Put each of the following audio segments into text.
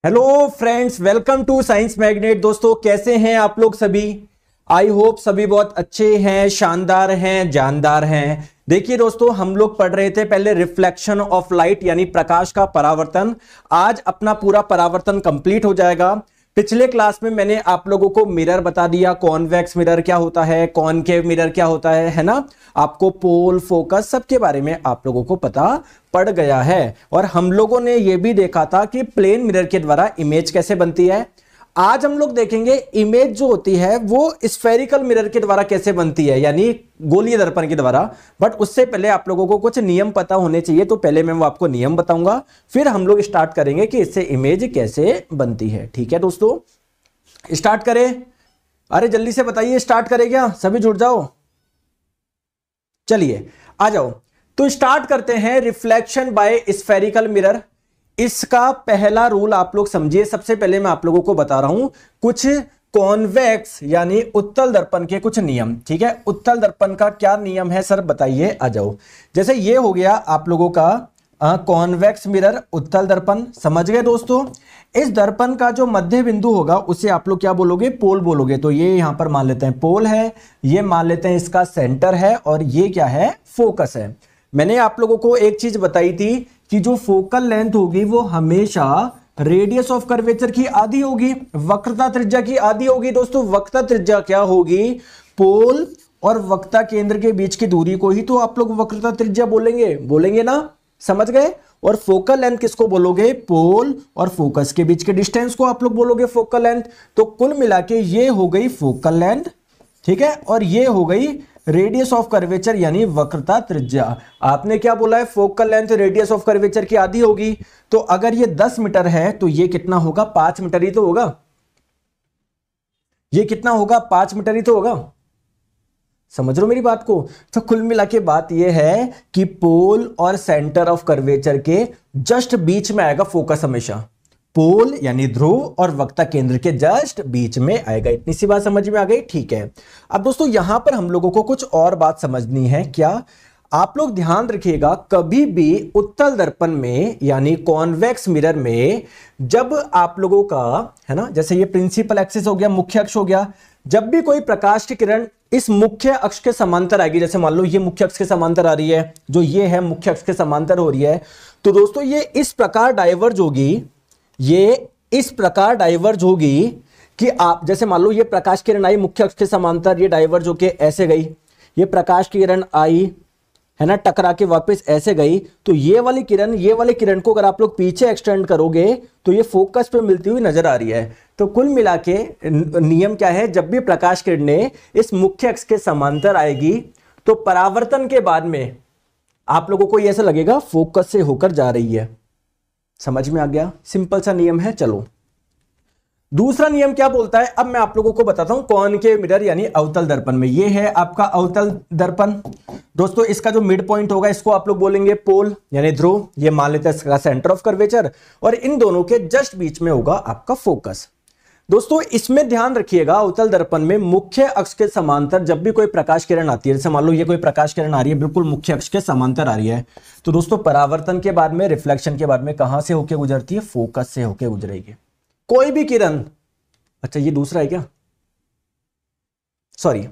Hello friends, welcome to science magnet. दोस्तों, कैसे हैं आप लोग सभी? आई होप सभी बहुत अच्छे हैं, शानदार हैं, जानदार हैं। देखिए दोस्तों, हम लोग पढ़ रहे थे पहले रिफ्लेक्शन ऑफ लाइट यानी प्रकाश का परावर्तन। आज अपना पूरा परावर्तन कंप्लीट हो जाएगा। पिछले क्लास में मैंने आप लोगों को मिरर बता दिया, कॉन्वेक्स मिरर क्या होता है, कॉनकेव मिरर क्या होता है ना। आपको पोल, फोकस सबके बारे में आप लोगों को पता पड़ गया है। और हम लोगों ने यह भी देखा था कि प्लेन मिरर के द्वारा इमेज कैसे बनती है। आज हम लोग देखेंगे इमेज जो होती है वो स्फेरिकल मिरर के द्वारा कैसे बनती है, यानी गोलीय दर्पण के द्वारा। बट उससे पहले आप लोगों को कुछ नियम पता होने चाहिए, तो पहले मैं वो आपको नियम बताऊंगा, फिर हम लोग स्टार्ट करेंगे कि इससे इमेज कैसे बनती है। ठीक है दोस्तों, स्टार्ट करें? अरे जल्दी से बताइए, स्टार्ट करें क्या? सभी जुड़ जाओ, चलिए आ जाओ। तो स्टार्ट करते हैं रिफ्लेक्शन बाय स्फेरिकल मिरर। इसका पहला रूल आप लोग समझिए। सबसे पहले मैं आप लोगों को बता रहा हूं कुछ कॉन्वेक्स यानी उत्तल दर्पण के कुछ नियम। ठीक है, उत्तल दर्पण का क्या नियम है सर बताइए, आ जाओ। जैसे ये हो गया आप लोगों का कॉन्वेक्स मिरर, उत्तल दर्पण, समझ गए दोस्तों। इस दर्पण का जो मध्य बिंदु होगा उसे आप लोग क्या बोलोगे? पोल बोलोगे। तो ये यहां पर मान लेते हैं पोल है, ये मान लेते हैं इसका सेंटर है, और ये क्या है? फोकस है। मैंने आप लोगों को एक चीज बताई थी कि जो फोकल लेंथ होगी वो हमेशा रेडियस ऑफ कर्वेचर की आधी होगी, वक्रता त्रिज्या की आधी होगी। दोस्तों, वक्रता त्रिज्या क्या होगी? पोल और वक्रता केंद्र के बीच की दूरी को ही तो आप लोग वक्रता त्रिज्या बोलेंगे ना, समझ गए। और फोकल लेंथ किसको बोलोगे? पोल और फोकस के बीच के डिस्टेंस को आप लोग बोलोगे फोकल लेंथ। तो कुल मिला के ये हो गई फोकल लेंथ, ठीक है, और ये हो गई रेडियस ऑफ कर्वेचर यानी वक्रता त्रिज्या। आपने क्या बोला है? Focal length radius of curvature की आधी होगी। तो अगर ये 10 मीटर है तो ये कितना होगा? 5 मीटर ही तो होगा। ये कितना होगा? 5 मीटर ही तो होगा। समझ रहे हो मेरी बात को? तो कुल मिला के बात यह है कि पोल और सेंटर ऑफ कर्वेचर के जस्ट बीच में आएगा फोकस हमेशा। पोल यानी ध्रुव और वक्रता केंद्र के जस्ट बीच में आएगा। इतनी सी बात समझ में आ गई? ठीक है। अब दोस्तों यहां पर हम लोगों को कुछ और बात समझनी है। क्या? आप लोग ध्यान रखिएगा, कभी भी उत्तल दर्पण में यानी कॉन्वेक्स मिरर में जब आप लोगों का है ना, जैसे ये प्रिंसिपल एक्सिस हो गया, मुख्य अक्ष हो गया, जब भी कोई प्रकाश की किरण इस मुख्य अक्ष के समांतर आएगी, जैसे मान लो ये मुख्य अक्ष के समांतर आ रही है, जो ये है मुख्य अक्ष के समांतर हो रही है, तो दोस्तों ये इस प्रकार डाइवर्ज होगी, ये इस प्रकार डाइवर्ज होगी कि आप जैसे मान लो ये प्रकाश किरण आई मुख्य अक्ष के समांतर, ये डाइवर्ज होके ऐसे गई, ये प्रकाश की किरण आई है ना, टकरा के वापस ऐसे गई, तो ये वाली किरण को अगर आप लोग पीछे एक्सटेंड करोगे तो ये फोकस पे मिलती हुई नजर आ रही है। तो कुल मिला के नियम क्या है? जब भी प्रकाश किरणें इस मुख्य अक्ष के समांतर आएगी तो परावर्तन के बाद में आप लोगों को ये ऐसा लगेगा फोकस से होकर जा रही है। समझ में आ गया? सिंपल सा नियम है। चलो दूसरा नियम क्या बोलता है, अब मैं आप लोगों को बताता हूं। कॉनकेव मिरर यानी अवतल दर्पण में, ये है आपका अवतल दर्पण। दोस्तों इसका जो मिड पॉइंट होगा इसको आप लोग बोलेंगे पोल यानी ध्रुव, ये मान लेते हैं इसका सेंटर ऑफ कर्वेचर, और इन दोनों के जस्ट बीच में होगा आपका फोकस। दोस्तों इसमें ध्यान रखिएगा, अवतल दर्पण में मुख्य अक्ष के समांतर जब भी कोई प्रकाश किरण आती है, जैसे मान लो ये कोई प्रकाश किरण आ रही है बिल्कुल मुख्य अक्ष के समांतर आ रही है, तो दोस्तों परावर्तन के बाद में, रिफ्लेक्शन के बाद में कहां से होकर गुजरती है? फोकस से होकर गुजरेगी कोई भी किरण। अच्छा ये दूसरा है क्या? सॉरी,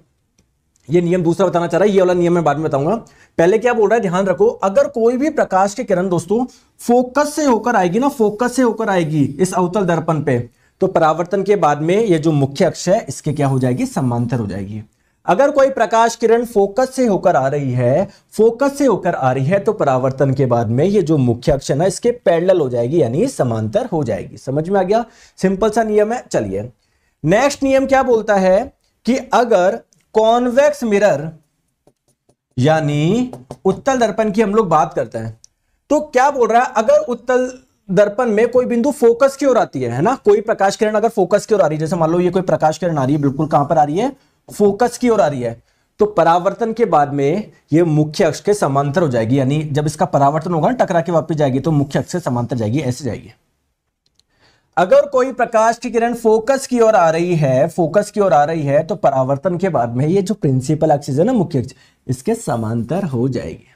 ये नियम दूसरा बताना चाह रहा है, ये वाला नियम मैं बाद में बताऊंगा। पहले क्या बोल रहा है ध्यान रखो, अगर कोई भी प्रकाश की किरण दोस्तों फोकस से होकर आएगी ना, फोकस से होकर आएगी इस अवतल दर्पण पे, तो परावर्तन के बाद में ये जो मुख्य अक्ष है इसके क्या हो जाएगी? समांतर हो जाएगी। अगर कोई प्रकाश किरण फोकस से होकर आ रही है, फोकस से होकर आ रही है, तो परावर्तन के बाद में ये जो मुख्य अक्ष है ना इसके पैरेलल हो जाएगी यानी समांतर हो जाएगी। समझ में आ गया? सिंपल सा नियम है। चलिए नेक्स्ट नियम क्या बोलता है कि अगर कॉन्वेक्स मिरर यानी उत्तल दर्पण की हम लोग बात करते हैं, तो क्या बोल रहा है? अगर उत्तल दर्पण में कोई बिंदु फोकस की ओर आती है ना, कोई प्रकाश किरण अगर फोकस की ओर आ रही है, जैसे मान लो ये कोई प्रकाश किरण आ रही है, बिल्कुल कहां पर आ रही है, फोकस की ओर आ रही है, तो परावर्तन के बाद में ये मुख्य अक्ष के समांतर हो जाएगी, यानी जब इसका परावर्तन होगा ना, टकरा के वापस जाएगी तो मुख्य अक्ष से समांतर जाएगी, ऐसे जाएगी। अगर कोई प्रकाश की किरण फोकस की ओर आ रही है, फोकस की ओर आ रही है, तो परावर्तन के बाद में ये जो प्रिंसिपल एक्सिस है ना, मुख्य अक्ष, इसके समांतर हो जाएगी।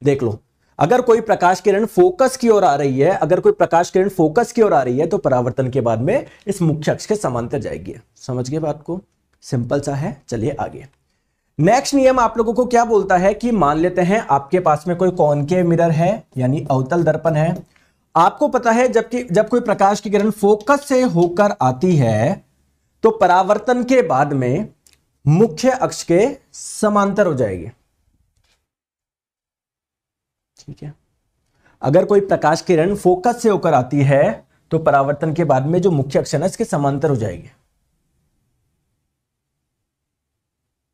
देख लो, अगर कोई प्रकाश किरण फोकस की ओर आ रही है, अगर कोई प्रकाश किरण फोकस की ओर आ रही है, तो परावर्तन के बाद में इस मुख्य अक्ष के समांतर जाएगी। समझ गए बात को? सिंपल सा है। चलिए आगे। नेक्स्ट नियम आप लोगों को क्या बोलता है कि मान लेते हैं आपके पास में कोई कॉनकेव मिरर है, यानी अवतल दर्पण है। आपको पता है जब कोई प्रकाश की किरण फोकस से होकर आती है, तो परावर्तन के बाद में मुख्य अक्ष के समांतर हो जाएगी। ठीक है, अगर कोई प्रकाश किरण फोकस से होकर आती है, तो परावर्तन के बाद में जो मुख्य अक्ष है इसके समांतर हो जाएगी।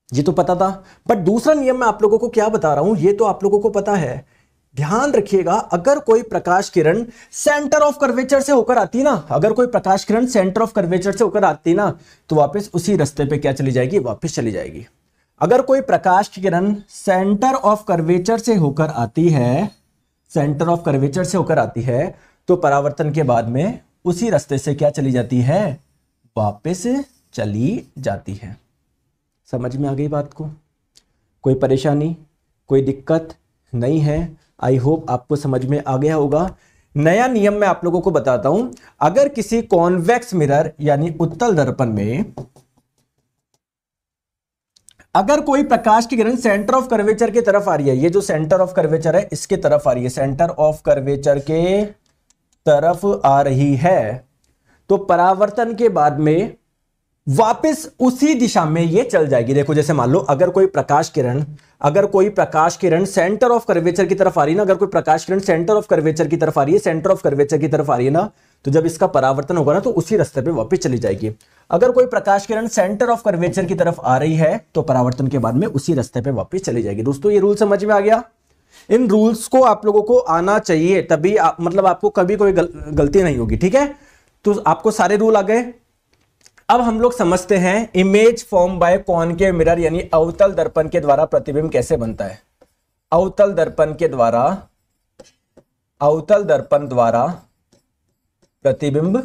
ये तो पता था, बट दूसरा नियम मैं आप लोगों को क्या बता रहा हूं, ये तो आप लोगों को पता है। ध्यान रखिएगा, अगर कोई प्रकाश किरण सेंटर ऑफ कर्वेचर से होकर आती ना, अगर कोई प्रकाश किरण सेंटर ऑफ कर्वेचर से होकर आती ना, तो वापस उसी रास्ते पे क्या चली जाएगी, वापस चली जाएगी। अगर कोई प्रकाश की किरण सेंटर ऑफ कर्वेचर से होकर आती है, सेंटर ऑफ कर्वेचर से होकर आती है, तो परावर्तन के बाद में उसी रास्ते से क्या चली जाती है, वापस चली जाती है। समझ में आ गई बात को? कोई परेशानी, कोई दिक्कत नहीं है? आई होप आपको समझ में आ गया होगा। नया नियम मैं आप लोगों को बताता हूं। अगर किसी कॉन्वेक्स मिरर यानी उत्तल दर्पण में अगर कोई प्रकाश की किरण सेंटर ऑफ कर्वेचर की तरफ आ रही है, ये जो सेंटर ऑफ कर्वेचर है इसके तरफ आ रही है, सेंटर ऑफ कर्वेचर के तरफ आ रही है, तो परावर्तन के बाद में वापस उसी दिशा में ये चल जाएगी। देखो, जैसे मान लो अगर कोई प्रकाश किरण सेंटर ऑफ कर्वेचर की तरफ आ रही है ना, अगर कोई प्रकाश किरण सेंटर ऑफ कर्वेचर की तरफ आ रही है, सेंटर ऑफ कर्वेचर की तरफ आ रही है ना, तो जब इसका परावर्तन होगा ना, तो उसी रास्ते पे वापस चली जाएगी। अगर कोई प्रकाश किरण सेंटर ऑफ कर्वेचर की तरफ आ रही है, तो परावर्तन के बाद में उसी रास्ते पे वापस चली जाएगी। दोस्तों, ये रूल समझ में आ गया? इन रूल्स को आप लोगों को आना चाहिए, तभी मतलब आपको कभी कोई गलती नहीं होगी। ठीक है, तो आपको सारे रूल आ गए। अब हम लोग समझते हैं image form by concave mirror, यानी अवतल दर्पण के द्वारा प्रतिबिंब कैसे बनता है। अवतल दर्पण द्वारा प्रतिबिंब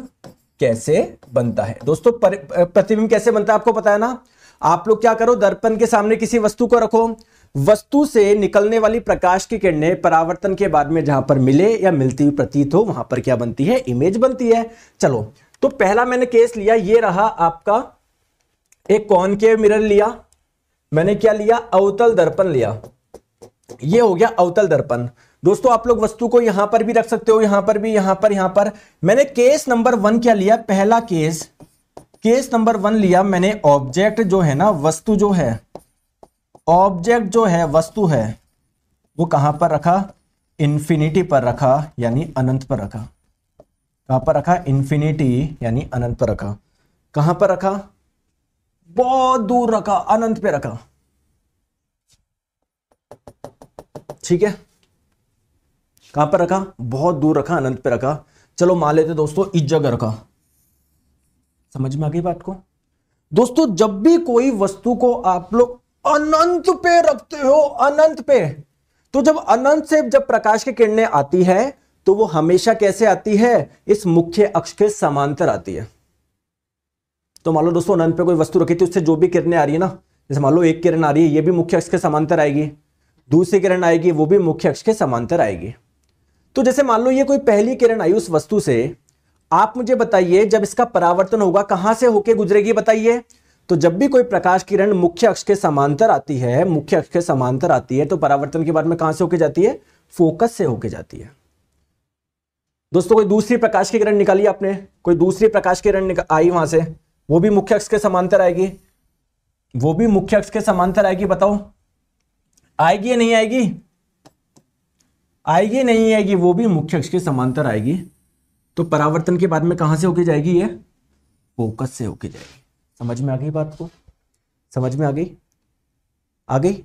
कैसे बनता है। दोस्तों, प्रतिबिंब कैसे बनता है आपको पता है ना। आप लोग क्या करो, दर्पण के सामने किसी वस्तु को रखो, वस्तु से निकलने वाली प्रकाश की किरणें परावर्तन के बाद में जहां पर मिले या मिलती हुई प्रतीत हो, वहां पर क्या बनती है, इमेज बनती है। चलो, तो पहला मैंने केस लिया, ये रहा आपका एक कॉनकेव मिरर लिया, मैंने क्या लिया, अवतल दर्पण लिया, ये हो गया अवतल दर्पण। दोस्तों, आप लोग वस्तु को यहां पर भी रख सकते हो, यहां पर भी, यहां पर। मैंने केस नंबर 1 क्या लिया, पहला केस नंबर 1 लिया मैंने, ऑब्जेक्ट जो है ना, वस्तु जो है, ऑब्जेक्ट जो है, वस्तु है, वो कहां पर रखा, इंफिनिटी पर रखा, यानी अनंत पर रखा। कहां पर रखा, इंफिनिटी यानी अनंत पर रखा। कहां पर रखा, बहुत दूर रखा, अनंत पे रखा। ठीक है, कहां पर रखा, बहुत दूर रखा, अनंत पे रखा। चलो मान लेते दोस्तों इस जगह रखा। समझ में आ गई बात को? दोस्तों, जब भी कोई वस्तु को आप लोग अनंत पे रखते हो, अनंत पे, तो जब अनंत से जब प्रकाश की किरणें आती है, तो वो हमेशा कैसे आती है, इस मुख्य अक्ष के समांतर आती है। तो मान लो दोस्तों अनंत पे कोई वस्तु रखी थी, उससे जो भी किरणें आ रही है ना, जैसे मान लो एक किरण आ रही है, ये भी मुख्य अक्ष के समांतर आएगी, दूसरी किरण आएगी, वो भी मुख्य अक्ष के समांतर आएगी। तो जैसे मान लो ये कोई पहली किरण आई उस वस्तु से, आप मुझे बताइए जब इसका परावर्तन होगा कहां से होके गुजरेगी, बताइए। तो जब भी कोई प्रकाश किरण मुख्य अक्ष के समांतर आती है, मुख्य अक्ष के समांतर आती है, तो परावर्तन के बाद में कहां से होके जाती है, फोकस से होके जाती है। दोस्तों, कोई दूसरी प्रकाश की किरण निकाली आपने, कोई दूसरी प्रकाश की किरण आई वहां से, वो भी मुख्य अक्ष के समांतर आएगी, वो भी मुख्य अक्ष के समांतर आएगी। बताओ आएगी या नहीं आएगी, आएगी नहीं आएगी, वो भी मुख्य अक्ष के समांतर आएगी। तो परावर्तन के बाद में कहां से होके जाएगी, ये फोकस से होके जाएगी। समझ में आ गई बात को? समझ में आ गई?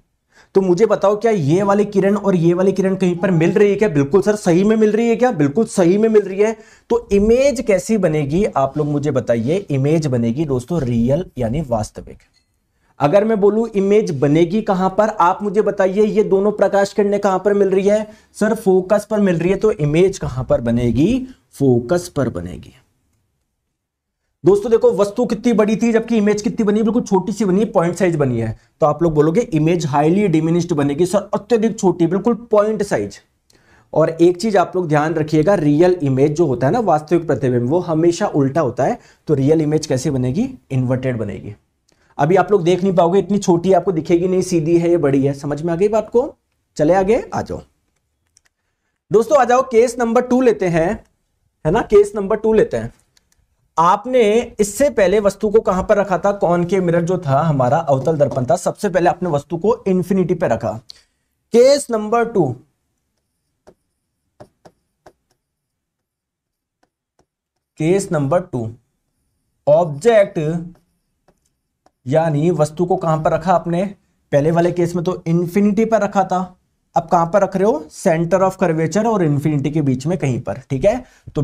तो मुझे बताओ क्या ये वाली किरण और ये वाली किरण कहीं पर मिल रही है क्या? बिल्कुल सर, सही में मिल रही है क्या? बिल्कुल सही में मिल रही है। तो इमेज कैसी बनेगी आप लोग मुझे बताइए। इमेज बनेगी दोस्तों रियल यानी वास्तविक। अगर मैं बोलूं इमेज बनेगी कहां पर, आप मुझे बताइए ये दोनों प्रकाश किरणें कहां पर मिल रही है? सर फोकस पर मिल रही है। तो इमेज कहां पर बनेगी? फोकस पर बनेगी। दोस्तों देखो वस्तु कितनी बड़ी थी जबकि इमेज कितनी बनी है? बिल्कुल छोटी सी बनी है, पॉइंट साइज बनी है। तो आप लोग बोलोगे इमेज हाईली डिमिनिश्ड बनेगी। सर अत्यधिक छोटी, बिल्कुल पॉइंट साइज। और एक चीज आप लोग ध्यान रखिएगा, रियल इमेज जो होता है ना, वास्तविक प्रतिबिंब, वो हमेशा उल्टा होता है। तो रियल इमेज कैसे बनेगी? इन्वर्टेड बनेगी। अभी आप लोग देख नहीं पाओगे, इतनी छोटी आपको दिखेगी नहीं, सीधी है ये बड़ी है। समझ में आ गई बात को? चले आगे आ जाओ दोस्तों, आ जाओ केस नंबर 2 लेते हैं, है ना। केस नंबर 2 लेते हैं। आपने इससे पहले वस्तु को कहां पर रखा था? कॉनकेव मिरर जो था हमारा, अवतल दर्पण था, सबसे पहले आपने वस्तु को इंफिनिटी पे रखा। Case number 2, case number 2, object यानी वस्तु को कहां पर रखा आपने? पहले वाले केस में तो इंफिनिटी पर रखा था, अब कहां पर रख रहे हो? सेंटर ऑफ कर्वेचर और इंफिनिटी के बीच में कहीं पर, ठीक है। तो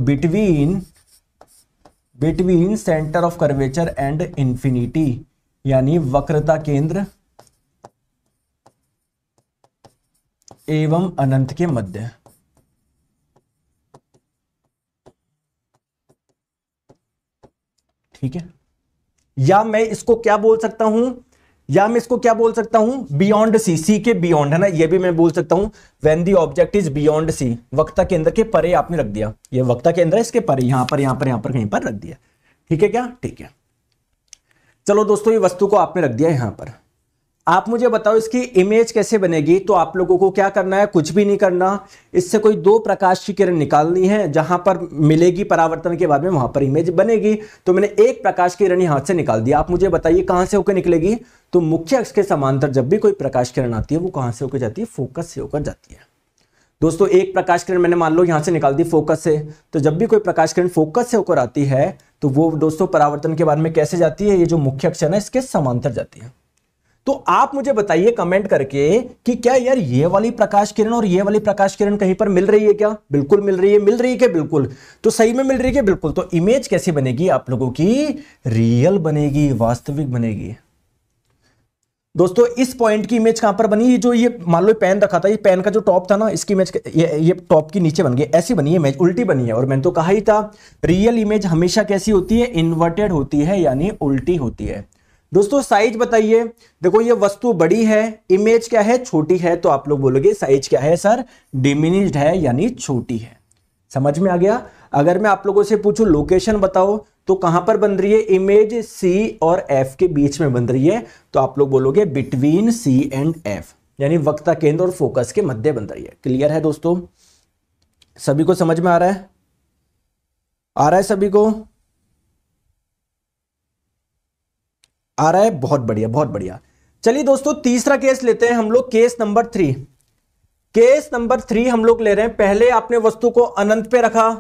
between centre of curvature and infinity, यानी वक्रता केंद्र एवं अनंत के मध्य। ठीक है। या मैं इसको क्या बोल सकता हूं? बियॉन्ड सी, सी के बियॉन्ड, है ना। ये भी मैं बोल सकता हूं when the object is beyond C, वक्ता केंद्र के परे आपने रख दिया। ये वक्ता केंद्र है, इसके परे, यहां पर कहीं पर रख दिया। ठीक है क्या? ठीक है। चलो दोस्तों, ये वस्तु को आपने रख दिया यहां पर। आप मुझे बताओ इसकी इमेज कैसे बनेगी? तो आप लोगों को क्या करना है? कुछ भी नहीं करना। इससे कोई 2 प्रकाश की किरण निकालनी है, जहां पर मिलेगी परावर्तन के बाद में वहां पर इमेज बनेगी। तो मैंने एक प्रकाश की किरण यहां से निकाल दी। आप मुझे बताइए कहां से होकर निकलेगी? तो मुख्य अक्ष के समांतर जब भी कोई प्रकाश किरण आती है वो कहां से होकर जाती है? फोकस से होकर जाती है। दोस्तों एक प्रकाश किरण मैंने मान लो यहां से निकाल दी फोकस से, तो जब भी कोई प्रकाश किरण फोकस से होकर आती है तो वो दोस्तों परावर्तन के बाद में कैसे जाती है? ये जो मुख्य अक्ष है ना, इसके समांतर जाती है। तो आप मुझे बताइए कमेंट करके कि क्या यार ये वाली प्रकाश किरण और ये वाली प्रकाश किरण कहीं पर मिल रही है क्या? बिल्कुल मिल रही है। मिल रही है क्या? बिल्कुल। तो सही में मिल रही है क्या? बिल्कुल। तो इमेज कैसी बनेगी आप लोगों की? रियल बनेगी, वास्तविक बनेगी। दोस्तों इस पॉइंट की इमेज कहां पर बनी? ये जो ये मान लो पेन रखा था, ये पेन का जो टॉप था ना, इसकी इमेज ये टॉप की नीचे बन गई, ऐसी बनी है इमेज, उल्टी बनी है। और मैंने तो कहा ही था रियल इमेज हमेशा कैसी होती है? इन्वर्टेड होती है, यानी उल्टी होती है। दोस्तों साइज बताइए। देखो ये वस्तु बड़ी है, इमेज क्या है? छोटी है। तो आप लोग बोलोगे साइज क्या है सर? डिमिनिश्ड है, यानी छोटी है। समझ में आ गया? अगर मैं आप लोगों से पूछूं लोकेशन बताओ, तो कहां पर बन रही है? इमेज सी और एफ के बीच में बन रही है। तो आप लोग बोलोगे बिटवीन सी एंड एफ, यानी वक्ता केंद्र और फोकस के मध्य बन रही है। क्लियर है दोस्तों? सभी को समझ में आ रहा है? आ रहा है सभी को? आ रहा है? बहुत बढ़िया, बहुत बढ़िया। चलिए दोस्तों तीसरा केस लेते हैं हम लोग, केस नंबर 3। केस नंबर 3 हम लोग ले रहे हैं। पहले आपने वस्तु को अनंत पे रखा,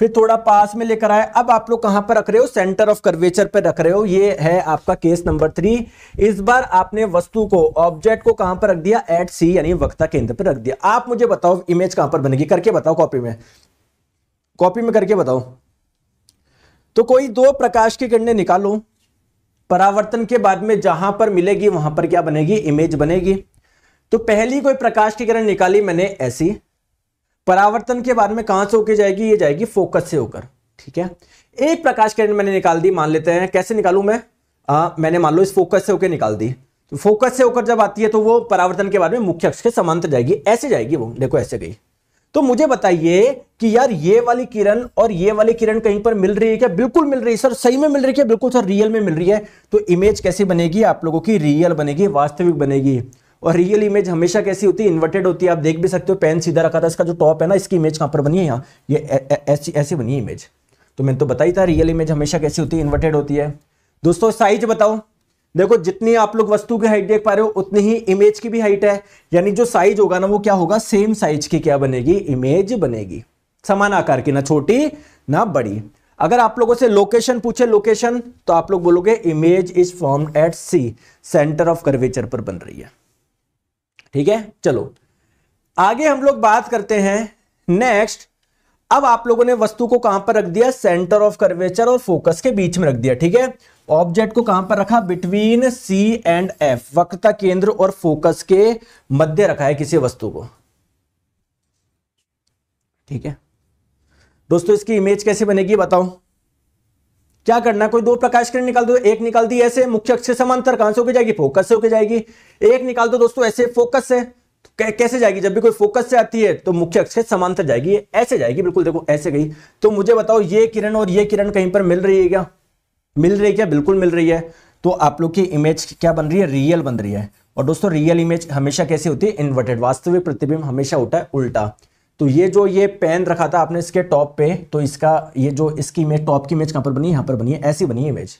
फिर थोड़ा पास में लेकर आए, अब आप लोग कहां पर रख रहे हो? सेंटर ऑफ कर्वेचर पे रख रहे हो। ये है आपका केस नंबर 3। इस बार आपने वस्तु को, ऑब्जेक्ट को कहां पर रख दिया? एट सी, यानी वक्ता केंद्र पर रख दिया। आप मुझे बताओ इमेज कहां पर बनेगी? करके बताओ कॉपी में, कॉपी में करके बताओ। तो कोई 2 प्रकाश की किरणें निकालो, परावर्तन के बाद में जहां पर मिलेगी वहां पर क्या बनेगी? इमेज बनेगी। तो पहली कोई प्रकाश की किरण निकाली मैंने ऐसी, परावर्तन के बाद में कहां से होकर जाएगी? ये जाएगी फोकस से होकर। ठीक है। एक प्रकाश किरण मैंने निकाल दी, मान लेते हैं। कैसे निकालूं मैं? मैंने मान लो इस फोकस से होकर निकाल दी। तो फोकस से होकर जब आती है तो वो परावर्तन के बाद में मुख्य अक्ष के समांतर जाएगी, ऐसे जाएगी वो। देखो ऐसे गई। तो मुझे बताइए कि यार ये वाली किरण और ये वाली किरण कहीं पर मिल रही है क्या? बिल्कुल मिल रही है सर। सही में मिल रही है क्या? बिल्कुल सर, रियल में मिल रही है। तो इमेज कैसी बनेगी आप लोगों की? रियल बनेगी, वास्तविक बनेगी। और रियल इमेज हमेशा कैसी होती है? इन्वर्टेड होती है। आप देख भी सकते हो, पेन सीधा रखा था, इसका जो टॉप है ना, इसकी इमेज कहां पर बनी है? यहाँ, ये ऐसी ऐसी बनी है इमेज। तो मैंने तो बताई था रियल इमेज हमेशा कैसी होती है? इन्वर्टेड होती है। दोस्तों साइज बताओ। देखो जितनी आप लोग वस्तु की हाइट देख पा रहे हो उतनी ही इमेज की भी हाइट है, यानी जो साइज होगा ना वो क्या होगा? सेम साइज की क्या बनेगी? इमेज बनेगी। समान आकार की, ना छोटी ना बड़ी। अगर आप लोगों से लोकेशन पूछे, लोकेशन, तो आप लोग बोलोगे image is formed at C, centre of curvature पर बन रही है। ठीक है, चलो आगे हम लोग बात करते हैं नेक्स्ट। अब आप लोगों ने वस्तु को कहां पर रख दिया, सेंटर ऑफ कर्वेचर और फोकस के बीच में रख दिया, ठीक है। ऑब्जेक्ट को कहां पर रखा, बिटवीन सी एंड एफ, वक्रता केंद्र और फोकस के मध्य रखा है किसी वस्तु को, ठीक है। दोस्तों इसकी इमेज कैसे बनेगी बताओ, क्या करना है, कोई दो प्रकाश किरण निकाल दो, एक निकाल दी ऐसे मुख्य अक्ष से समांतर, कहां से होके जाएगी, फोकस से होके जाएगी। एक निकाल दो दोस्तों ऐसे फोकस से, तो कैसे जाएगी, जब भी कोई फोकस से आती है तो मुख्य अक्ष से समांतर जाएगी, ऐसे जाएगी, बिल्कुल देखो ऐसे गई। तो मुझे बताओ ये किरण और ये किरण कहीं पर मिल रही है क्या, मिल रही है क्या, बिल्कुल मिल रही है। तो आप लोग की इमेज क्या बन रही है, रियल बन रही है। और दोस्तों रियल इमेज हमेशा कैसे होती है, इन्वर्टेड, वास्तविक प्रतिबिंब हमेशा होता है उल्टा। तो ये जो ये पेन रखा था आपने इसके टॉप पे, तो इसका ये जो इसकी इमेज, टॉप की इमेज कहां पर बनी, यहां पर बनी है, ऐसी बनी है इमेज।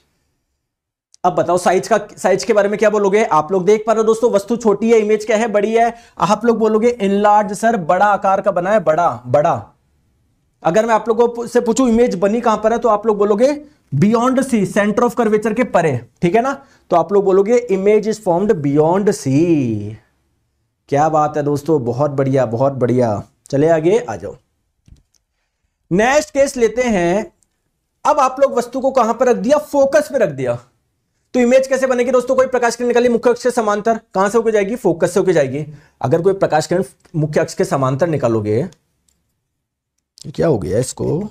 अब बताओ साइज के बारे में क्या बोलोगे, आप लोग देख पा रहे हो दोस्तों, वस्तु छोटी है, इमेज क्या है, बड़ी है। आप लोग बोलोगे इनलार्ज सर, बड़ा आकार का बना है, बड़ा। अगर मैं आप लोगों से पूछूं इमेज बनी कहां पर है, तो आप लोग बोलोगे beyond C, centre of curvature के परे, ठीक है ना। तो आप लोग बोलोगे image is formed beyond C. क्या बात है दोस्तों, बहुत बढ़िया बहुत बढ़िया। चले आगे आ जाओ, नेक्स्ट केस लेते हैं। अब आप लोग वस्तु को कहां पर रख दिया, फोकस में रख दिया। तो इमेज कैसे बनेगी दोस्तों, कोई प्रकाश किरण निकाली मुख्य अक्ष से समांतर, कहां से होकर जाएगी, फोकस से होकर जाएगी। अगर कोई प्रकाश किरण मुख्य अक्ष के समांतर निकालोगे, क्या हो गया इसको,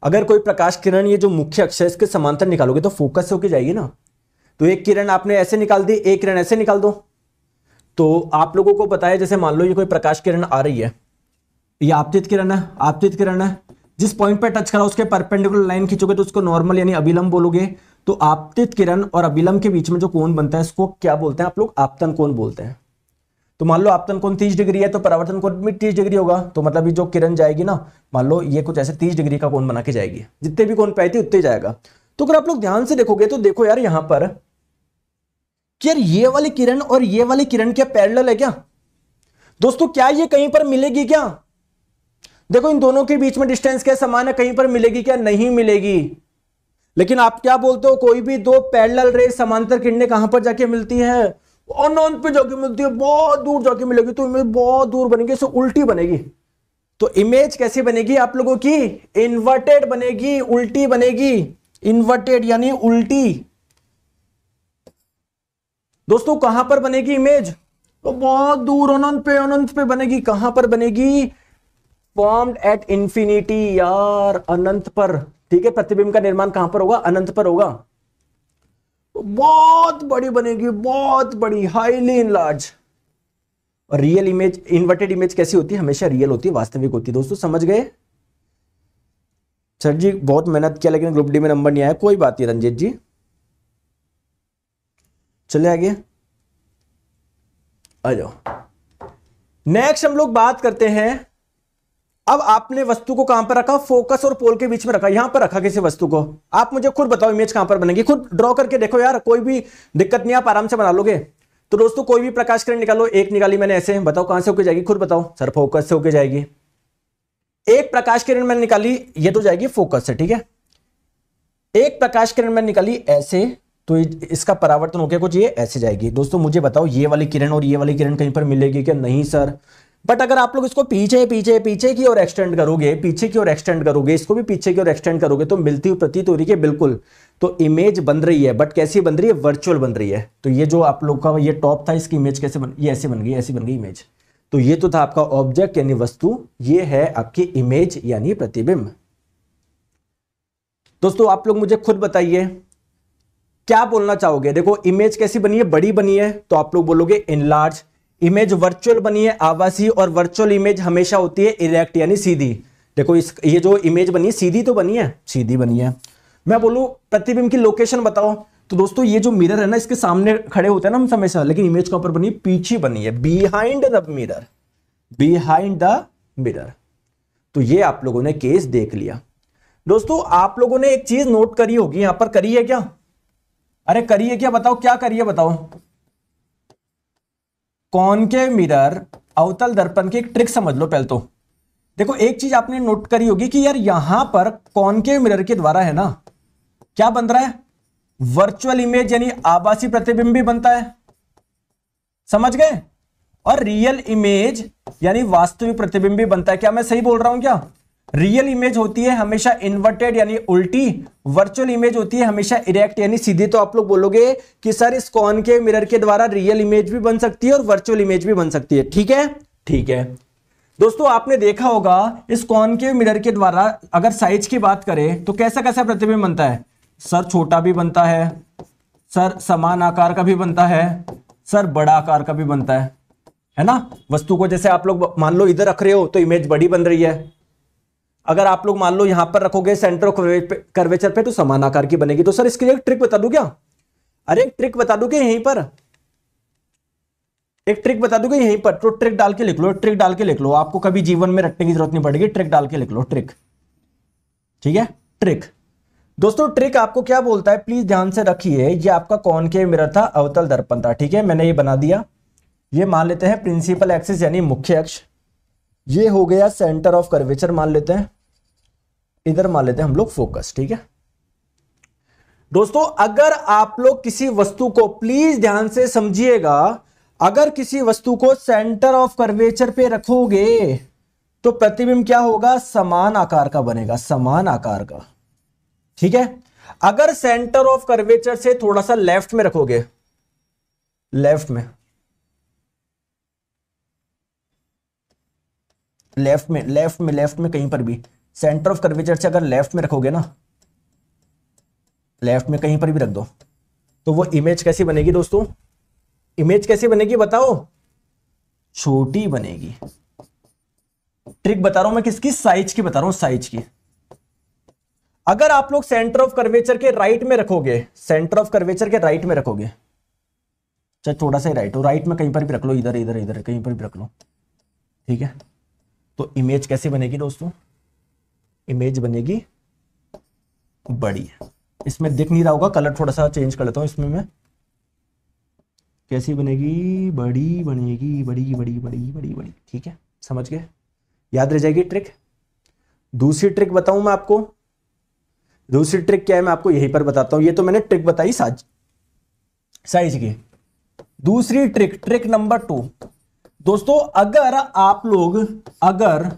अगर कोई प्रकाश किरण ये जो मुख्य अक्ष है इसके समांतर निकालोगे तो फोकस से होकर जाएगी ना। तो एक किरण आपने ऐसे निकाल दी, एक किरण ऐसे निकाल दो। तो आप लोगों को पता है, जैसे मान लो ये कोई प्रकाश किरण आ रही है, ये आपतित किरण है, आपतित किरण है, जिस पॉइंट पे टच करा उसके परपेंडिकुलर लाइन खींचोगे तो उसको नॉर्मल यानी अभिलंब बोलोगे। तो आपतित किरण और अभिलंब के बीच में जो कोण बनता है इसको क्या बोलते हैं आप लोग, आपतन कोण बोलते हैं। तो मान लो आपतन कोण 30 डिग्री है, तो परावर्तन कोण भी 30 डिग्री होगा। तो मतलब ये जो किरण जाएगी ना, मान लो ये कुछ ऐसे 30 डिग्री का कोण बना के जाएगी, जितने भी कोण पे आई थी उतने जाएगा। तो अगर आप लोग ध्यान से देखोगे तो देखो यार यहां पर कि यार ये वाली किरण और ये वाली किरण क्या पैरेलल है क्या दोस्तों, क्या ये कहीं पर मिलेगी क्या। देखो इन दोनों के बीच में डिस्टेंस क्या समान है, कहीं पर मिलेगी क्या, नहीं मिलेगी। लेकिन आप क्या बोलते हो, कोई भी दो पैरेलल रे समांतर किरणें कहां पर जाके मिलती है, अनंत पे जाके मिलती है, बहुत दूर जाके मिलेगी। तो इमेज बहुत दूर बनेगी, इससे उल्टी बनेगी। तो इमेज कैसी बनेगी आप लोगों की, इन्वर्टेड बनेगी, उल्टी बनेगी, इन्वर्टेड यानी उल्टी। दोस्तों कहां पर बनेगी इमेज, तो बहुत दूर अनंत पे बनेगी। कहां पर बनेगी, फॉर्म्ड एट इंफिनिटी, यार अनंत पर, ठीक है। प्रतिबिंब का निर्माण कहां पर होगा, अनंत पर होगा। बहुत बड़ी बनेगी, बहुत बड़ी, हाईली इनलार्ज। और रियल इमेज, इन्वर्टेड इमेज कैसी होती है, हमेशा रियल होती है, वास्तविक होती है। दोस्तों समझ गए, सर जी बहुत मेहनत किया लेकिन ग्रुप डी में नंबर नहीं आया, कोई बात नहीं रंजीत जी। चले आगे आ जाओ, नेक्स्ट हम लोग बात करते हैं। अब आपने वस्तु को कहां पर रखा, फोकस और पोल के बीच में रखा, यहां पर रखा किसी वस्तु को। आप मुझे खुद बताओ इमेज कहां पर बनेगी, खुद ड्रॉ करके देखो यार, कोई भी दिक्कत नहीं, आप आराम से बना लोगे। तो दोस्तों कोई भी प्रकाश किरण निकालो, एक निकाली मैंने ऐसे, बताओ कहां से होकर जाएगी, खुद बताओ। सर फोकस से होकर जाएगी। एक प्रकाश किरण मैंने निकाली, ये तो जाएगी फोकस से, ठीक है। एक प्रकाश किरण मैंने निकाली ऐसे, तो इसका परावर्तन होकर कुछ ये ऐसे जाएगी। दोस्तों मुझे बताओ ये वाली किरण और ये वाली किरण कहीं पर मिलेगी क्या, नहीं सर। बट अगर आप लोग इसको पीछे की ओर एक्सटेंड करोगे, पीछे की ओर एक्सटेंड करोगे, इसको भी पीछे की ओर एक्सटेंड करोगे, तो मिलती हुई प्रतीत हो रही है बिल्कुल। तो इमेज बन रही है, बट कैसी बन रही है, वर्चुअल बन रही है। तो ये जो आप लोग का ये टॉप था, इसकी इमेज कैसे बन, ये ऐसे बन गई, ऐसी बन गई इमेज। तो ये तो था आपका ऑब्जेक्ट यानी वस्तु, ये है आपकी इमेज यानी प्रतिबिंब। दोस्तों आप लोग मुझे खुद बताइए क्या बोलना चाहोगे। देखो इमेज कैसी बनी है, बड़ी बनी है, तो आप लोग बोलोगे इनलार्ज। इमेज वर्चुअल बनी है, आभासी, और वर्चुअल इमेज हमेशा होती है इरेक्ट यानी सीधी। देखो ये जो इमेज बनी है सीधी तो बनी है, सीधी बनी है। मैं बोलूं प्रतिबिंब की लोकेशन बताओ, तो दोस्तों ये जो मिरर है ना, इसके सामने खड़े होते हैं ना हम हमेशा, लेकिन इमेज कहां पर बनी है, पीछे बनी है, behind the mirror, behind the mirror. तो ये आप लोगों ने केस देख लिया। दोस्तों आप लोगों ने एक चीज नोट करी होगी, यहां पर करी है क्या, अरे करी है क्या, बताओ क्या करी है बताओ। कॉनकेव मिरर, अवतल दर्पण की एक ट्रिक समझ लो पहले तो। देखो एक चीज आपने नोट करी होगी कि यार यहां पर कॉनकेव मिरर के द्वारा है ना, क्या बन रहा है, वर्चुअल इमेज यानी आभासी प्रतिबिंब भी बनता है, समझ गए, और रियल इमेज यानी वास्तविक प्रतिबिंब भी बनता है। क्या मैं सही बोल रहा हूं क्या? रियल इमेज होती है हमेशा इन्वर्टेड यानी उल्टी, वर्चुअल इमेज होती है हमेशा इरेक्ट यानी सीधी। तो आप लोग बोलोगे कि सर इस कॉनकेव मिरर के द्वारा रियल इमेज भी बन सकती है और वर्चुअल इमेज भी बन सकती है। ठीक है, ठीक है दोस्तों, आपने देखा होगा इस कॉनकेव मिरर के द्वारा अगर साइज की बात करें तो कैसा कैसा प्रतिबिंब बनता है? सर छोटा भी बनता है, सर समान आकार का भी बनता है, सर बड़ा आकार का भी बनता है ना। वस्तु को जैसे आप लोग मान लो इधर रख रहे हो तो इमेज बड़ी बन रही है, अगर आप लोग मान लो यहां पर रखोगे सेंटर ऑफ कर्वेचर पे तो समान आकार की बनेगी। तो सर इसके लिए एक ट्रिक बता दूं क्या? अरे एक ट्रिक बता दूं कि यहीं पर एक ट्रिक बता दूंगा यहीं पर, तो ट्रिक डाल के लिख लो, ट्रिक डाल के लिख लो, आपको कभी जीवन में रटने की जरूरत नहीं पड़ेगी, ट्रिक डाल के लिख लो, ट्रिक। ठीक है, ट्रिक। दोस्तों ट्रिक आपको क्या बोलता है, प्लीज ध्यान से रखिए। ये आपका कॉनकेव मिरर था, अवतल दर्पण था, ठीक है, मैंने ये बना दिया। ये मान लेते हैं प्रिंसिपल एक्सिस यानी मुख्य अक्ष, ये हो गया सेंटर ऑफ कर्वेचर मान लेते हैं, इधर मान लेते हैं हम लोग फोकस। ठीक है दोस्तों, अगर आप लोग किसी वस्तु को, प्लीज ध्यान से समझिएगा, अगर किसी वस्तु को सेंटर ऑफ कर्वेचर पे रखोगे तो प्रतिबिंब क्या होगा? समान आकार का बनेगा, समान आकार का। ठीक है, अगर सेंटर ऑफ कर्वेचर से थोड़ा सा लेफ्ट में रखोगे, लेफ्ट में कहीं पर भी सेंटर ऑफ कर्वेचर से अगर लेफ्ट में रखोगे ना, लेफ्ट में कहीं पर भी रख दो, तो वो इमेज कैसी बनेगी दोस्तों? इमेज कैसी बनेगी बताओ? छोटी बनेगी। ट्रिक बता रहा हूं मैं किसकी? साइज की बता रहा हूं, साइज की। अगर आप लोग सेंटर ऑफ कर्वेचर के राइट में रखोगे, सेंटर ऑफ कर्वेचर के राइट में रखोगे, चाहे थोड़ा सा ही राइट हो, राइट में कहीं पर भी रख लो, इधर इधर इधर कहीं पर भी रख लो, ठीक है, तो इमेज कैसी बनेगी दोस्तों? इमेज बनेगी बड़ी। इसमें दिख नहीं रहा होगा, कलर थोड़ा सा चेंज कर लेता हूं इसमें मैं। कैसी बनेगी? बड़ी बनेगी, बड़ी बड़ी बड़ी बड़ी बड़ी। ठीक है, समझ गए, याद रह जाएगी ट्रिक। दूसरी ट्रिक बताऊं मैं आपको, दूसरी ट्रिक क्या है मैं आपको यहीं पर बताता हूं। ये तो मैंने ट्रिक बताई साइज की। दूसरी ट्रिक, ट्रिक नंबर 2 दोस्तों, अगर आप लोग अगर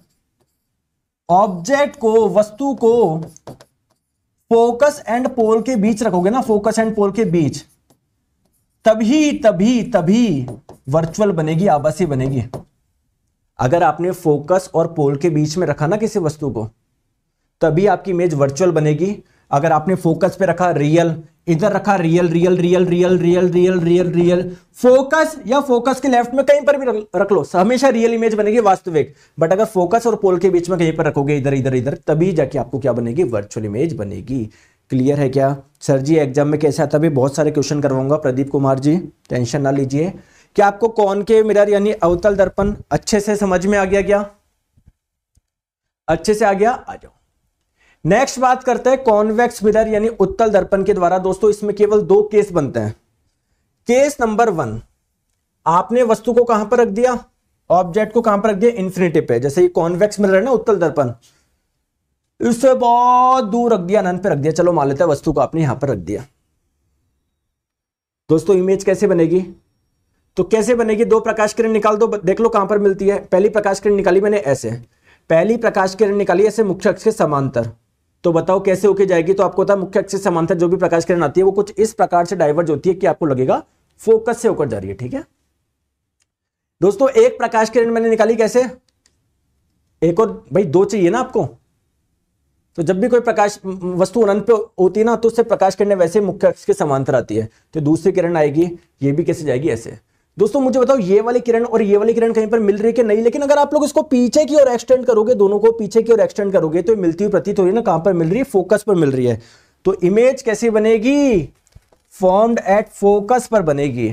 ऑब्जेक्ट को, वस्तु को फोकस एंड पोल के बीच रखोगे ना, फोकस एंड पोल के बीच, तभी वर्चुअल बनेगी, आभासी बनेगी। अगर आपने फोकस और पोल के बीच में रखा ना किसी वस्तु को, तभी आपकी इमेज वर्चुअल बनेगी। अगर आपने फोकस पे रखा रियल, इधर रखा real real real real real real real real, focus या फोकस के लेफ्ट में कहीं पर भी रख लो, हमेशा रियल इमेज बनेगी, वास्तविक। बट अगर फोकस और पोल के बीच में कहीं पर रखोगे, इधर इधर इधर, तभी जाके आपको क्या बनेगी? वर्चुअल इमेज बनेगी। क्लियर है क्या? सर जी एग्जाम में कैसे आता है? बहुत सारे क्वेश्चन करवाऊंगा प्रदीप कुमार जी, टेंशन ना लीजिए। क्या आपको कॉनकेव मिरर यानी अवतल दर्पण अच्छे से समझ में आ गया? क्या अच्छे से आ गया? आ जाओ, नेक्स्ट बात करते हैं कॉन्वेक्स मिरर यानी उत्तल दर्पण के द्वारा। दोस्तों इसमें केवल 2 केस बनते हैं। केस नंबर 1, आपने वस्तु को कहां पर रख दिया? ऑब्जेक्ट को कहां पर रख दिया? इन्फिनिटी पे। जैसे ये कॉन्वेक्स मिरर है ना, उत्तल दर्पण, इससे बहुत दूर रख दिया, अनंत पे रख दिया। चलो मान लेते हैं वस्तु को आपने यहां पर रख दिया। दोस्तों इमेज कैसे बनेगी? तो कैसे बनेगी? 2 प्रकाश किरण निकाल दो, देख लो कहां पर मिलती है। पहली प्रकाश किरण निकाली मैंने ऐसे, पहली प्रकाश किरण निकाली ऐसे मुख्य अक्ष के समांतर, तो बताओ कैसे होके जाएगी? तो आपको पता है मुख्य अक्ष से समांतर जो भी प्रकाश किरण आती है वो कुछ इस प्रकार से डाइवर्ज होती है कि आपको लगेगा फोकस से होकर जा रही है। ठीक है दोस्तों, एक प्रकाश किरण मैंने निकाली कैसे? एक और भाई 2 चाहिए ना आपको, तो जब भी कोई प्रकाश वस्तु अनंत पे होती है ना, तो उससे प्रकाश किरण वैसे मुख्य अक्ष के समांतर आती है। तो दूसरी किरण आएगी, ये भी कैसे जाएगी? ऐसे। दोस्तों मुझे बताओ ये वाली किरण और ये वाली किरण कहीं पर मिल रही है कि नहीं? लेकिन अगर आप लोग इसको पीछे की ओर एक्सटेंड करोगे, दोनों को पीछे की ओर एक्सटेंड करोगे, तो मिलती हुई प्रतीत हो रही है ना। कहां पर मिल रही है? फोकस पर मिल रही है। तो इमेज कैसी बनेगी? फॉर्म्ड एट फोकस पर बनेगी।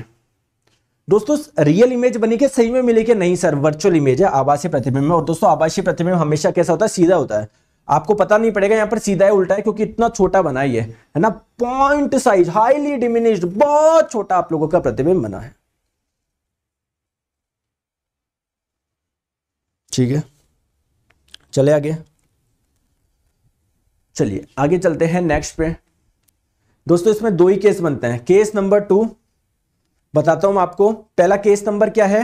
दोस्तों रियल इमेज बनी के सही में मिलेगी? नहीं सर, वर्चुअल इमेज है, आभासी प्रतिबिंब है। और दोस्तों आभासी प्रतिबिंब हमेशा कैसा होता है? सीधा होता है। आपको पता नहीं पड़ेगा यहां पर सीधा है उल्टा है, क्योंकि इतना छोटा बना है ना, पॉइंट साइज हाईली डिमिनिश्ड, बहुत छोटा आप लोगों का प्रतिबिंब बना है। ठीक है, चले आगे, चलिए आगे चलते हैं नेक्स्ट पे। दोस्तों इसमें दो ही केस बनते हैं। केस नंबर 2 बताता हूं मैं आपको। पहला केस नंबर क्या है,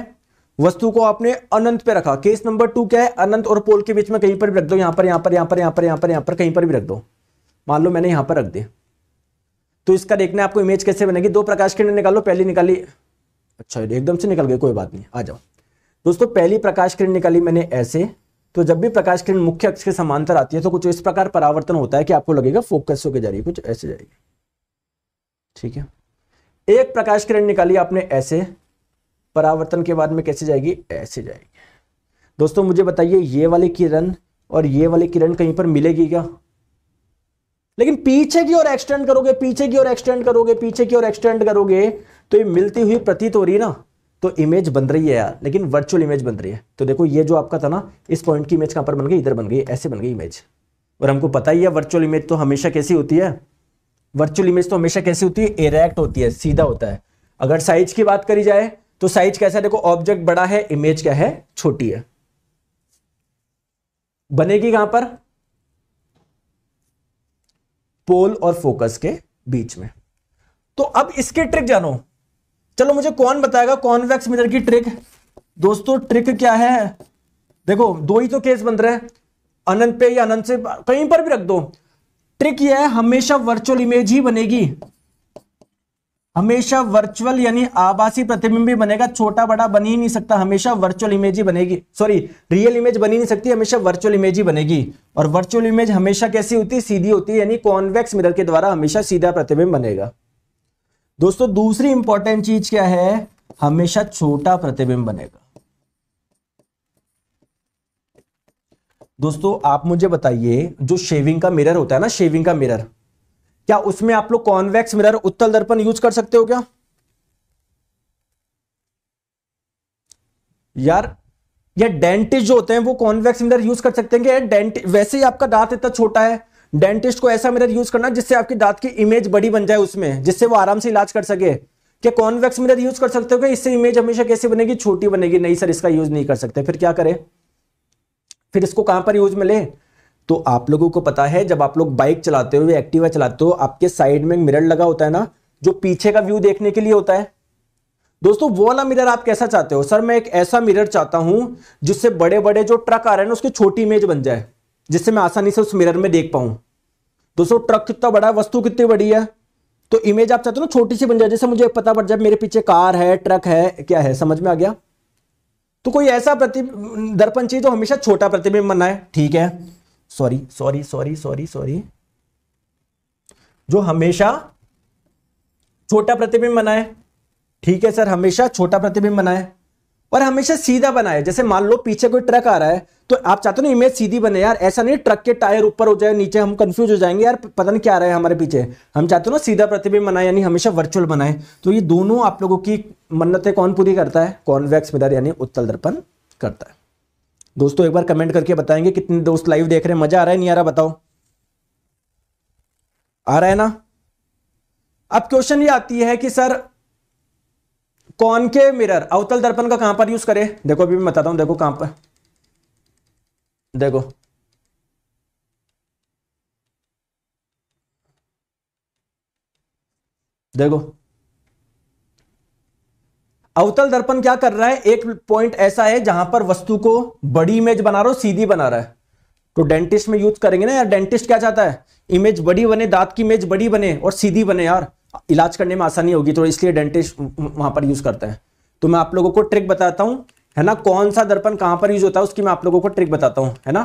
वस्तु को आपने अनंत पे रखा। केस नंबर 2 क्या है, अनंत और पोल के बीच में कहीं पर भी रख दो, यहां पर यहां पर यहां पर यहां पर यहां पर यहां पर कहीं पर भी रख दो। मान लो मैंने यहां पर रख दी, तो इसका देखना है आपको इमेज कैसे बनेगी। दो प्रकाश किरण निकालो, पहली निकाली, अच्छा एकदम से निकल गई, कोई बात नहीं, आ जाओ दोस्तों। पहली प्रकाश किरण निकाली मैंने ऐसे, तो जब भी प्रकाश किरण मुख्य अक्ष के समांतर आती है तो कुछ इस प्रकार परावर्तन होता है कि आपको लगेगा फोकस होकर जा रही है, कुछ ऐसे जाएगी, ठीक है। एक प्रकाश किरण निकाली आपने ऐसे, परावर्तन के बाद में कैसे जाएगी, ऐसे जाएगी। दोस्तों मुझे बताइए ये वाली किरण और ये वाली किरण कहीं पर मिलेगी क्या? लेकिन पीछे की ओर एक्सटेंड करोगे, पीछे की ओर एक्सटेंड करोगे, पीछे की ओर एक्सटेंड करोगे तो ये मिलती हुई प्रतीत हो रही है ना, तो इमेज बन रही है यार, लेकिन वर्चुअल इमेज बन रही है। तो देखो ये जो आपका था ना, इस पॉइंट की इमेज कहां पर बन गई, इधर बन गई, ऐसे बन गई इमेज। और हमको पता ही है वर्चुअल इमेज तो हमेशा कैसी होती है, वर्चुअल इमेज तो हमेशा कैसी होती है, इरेक्ट होती है, सीधा होता है। अगर साइज की बात करी जाए तो साइज कैसा है, देखो ऑब्जेक्ट बड़ा है, इमेज क्या है, छोटी है। बनेगी कहां पर, पोल और फोकस के बीच में। तो अब इसके ट्रिक जानो, चलो मुझे कौन बताएगा कॉन्वेक्स मिरर की ट्रिक। दोस्तों ट्रिक क्या है, देखो दो ही तो केस बन रहे हैं, अनंत पे या अनंत से कहीं पर भी रख दो। ट्रिक यह है, हमेशा वर्चुअल इमेज ही बनेगी, हमेशा वर्चुअल यानी आभासी प्रतिबिंब ही बनेगा, छोटा बड़ा बन ही नहीं सकता, हमेशा वर्चुअल इमेज ही बनेगी, सॉरी रियल इमेज बनी नहीं सकती, हमेशा वर्चुअल इमेज ही बनेगी। और वर्चुअल इमेज हमेशा कैसी होती है, सीधी होती है, यानी कॉन्वेक्स मिरर के द्वारा हमेशा सीधा प्रतिबिंब बनेगा। दोस्तों दूसरी इंपॉर्टेंट चीज क्या है, हमेशा छोटा प्रतिबिंब बनेगा। दोस्तों आप मुझे बताइए, जो शेविंग का मिरर होता है ना, शेविंग का मिरर, क्या उसमें आप लोग कॉन्वेक्स मिरर उत्तल दर्पण यूज कर सकते हो क्या? यार ये डेंटिस्ट जो होते हैं वो कॉन्वेक्स मिरर यूज कर सकते हैं क्या? डेंटिस्ट वैसे ही आपका दांत इतना छोटा है, डेंटिस्ट को ऐसा मिरर यूज करना जिससे आपके दांत की इमेज बड़ी बन जाए उसमें, जिससे वो आराम से इलाज कर सके। क्या कॉन्वेक्स मिरर यूज कर सकते हो क्या? इससे इमेज हमेशा कैसे बनेगी, छोटी बनेगी। नहीं सर इसका यूज नहीं कर सकते, फिर क्या करें, फिर इसको कहां पर यूज में ले? तो आप लोगों को पता है जब आप लोग बाइक चलाते हो या एक्टिवा चलाते हो, आपके साइड में मिरर लगा होता है ना, जो पीछे का व्यू देखने के लिए होता है। दोस्तों वो वाला मिरर आप कैसा चाहते हो? सर मैं एक ऐसा मिरर चाहता हूं जिससे बड़े बड़े जो ट्रक आ रहे हैं ना, उसकी छोटी इमेज बन जाए, जिससे मैं आसानी से उस मिरर में देख पाऊं। दोस्तों ट्रक कितना बड़ा है, वस्तु कितनी बड़ी है, तो इमेज आप चाहते हो ना छोटी सी बन जाए, जैसे मुझे पता पड़ जाए मेरे पीछे कार है, ट्रक है, क्या है, समझ में आ गया? तो कोई ऐसा दर्पण चाहिए जो हमेशा छोटा प्रतिबिंब बनाए, ठीक है, sorry sorry sorry sorry sorry, जो हमेशा छोटा प्रतिबिंब बनाए, ठीक है सर, हमेशा छोटा प्रतिबिंब बनाए और हमेशा सीधा बनाए। जैसे मान लो पीछे कोई ट्रक आ रहा है तो आप चाहते हो ना इमेज सीधी बने, यार ऐसा नहीं ट्रक के टायर ऊपर हो जाए नीचे, हम कंफ्यूज हो जाएंगे, यार पता नहीं क्या आ रहा है हमारे पीछे। हम चाहते हो ना सीधा प्रतिबिंब बनाए, यानी हमेशा वर्चुअल बनाए। तो ये दोनों आप लोगों की मन्नतें कौन पूरी करता है? कॉन्वेक्स मिरर यानी उत्तल दर्पण करता है। दोस्तों एक बार कमेंट करके बताएंगे कितने दोस्त लाइव देख रहे हैं, मजा आ रहा है नहीं आ रहा बताओ, आ रहा है ना? अब क्वेश्चन ये आती है कि सर कॉनकेव मिरर अवतल दर्पण का कहां पर यूज करें? देखो अभी मैं बताता हूं, देखो कहां पर, देखो देखो अवतल दर्पण क्या कर रहा है, एक पॉइंट ऐसा है जहां पर वस्तु को बड़ी इमेज बना रहा हो, सीधी बना रहा है, तो डेंटिस्ट में यूज करेंगे ना यार। डेंटिस्ट क्या चाहता है, इमेज बड़ी बने, दांत की इमेज बड़ी बने और सीधी बने यार, इलाज करने में आसानी होगी, तो इसलिए डेंटिस्ट वहां पर यूज करता है। तो मैं आप लोगों को ट्रिक बताता हूं, है ना, कौन सा दर्पण कहां पर यूज होता है उसकी मैं आप लोगों को ट्रिक बताता हूं, है ना,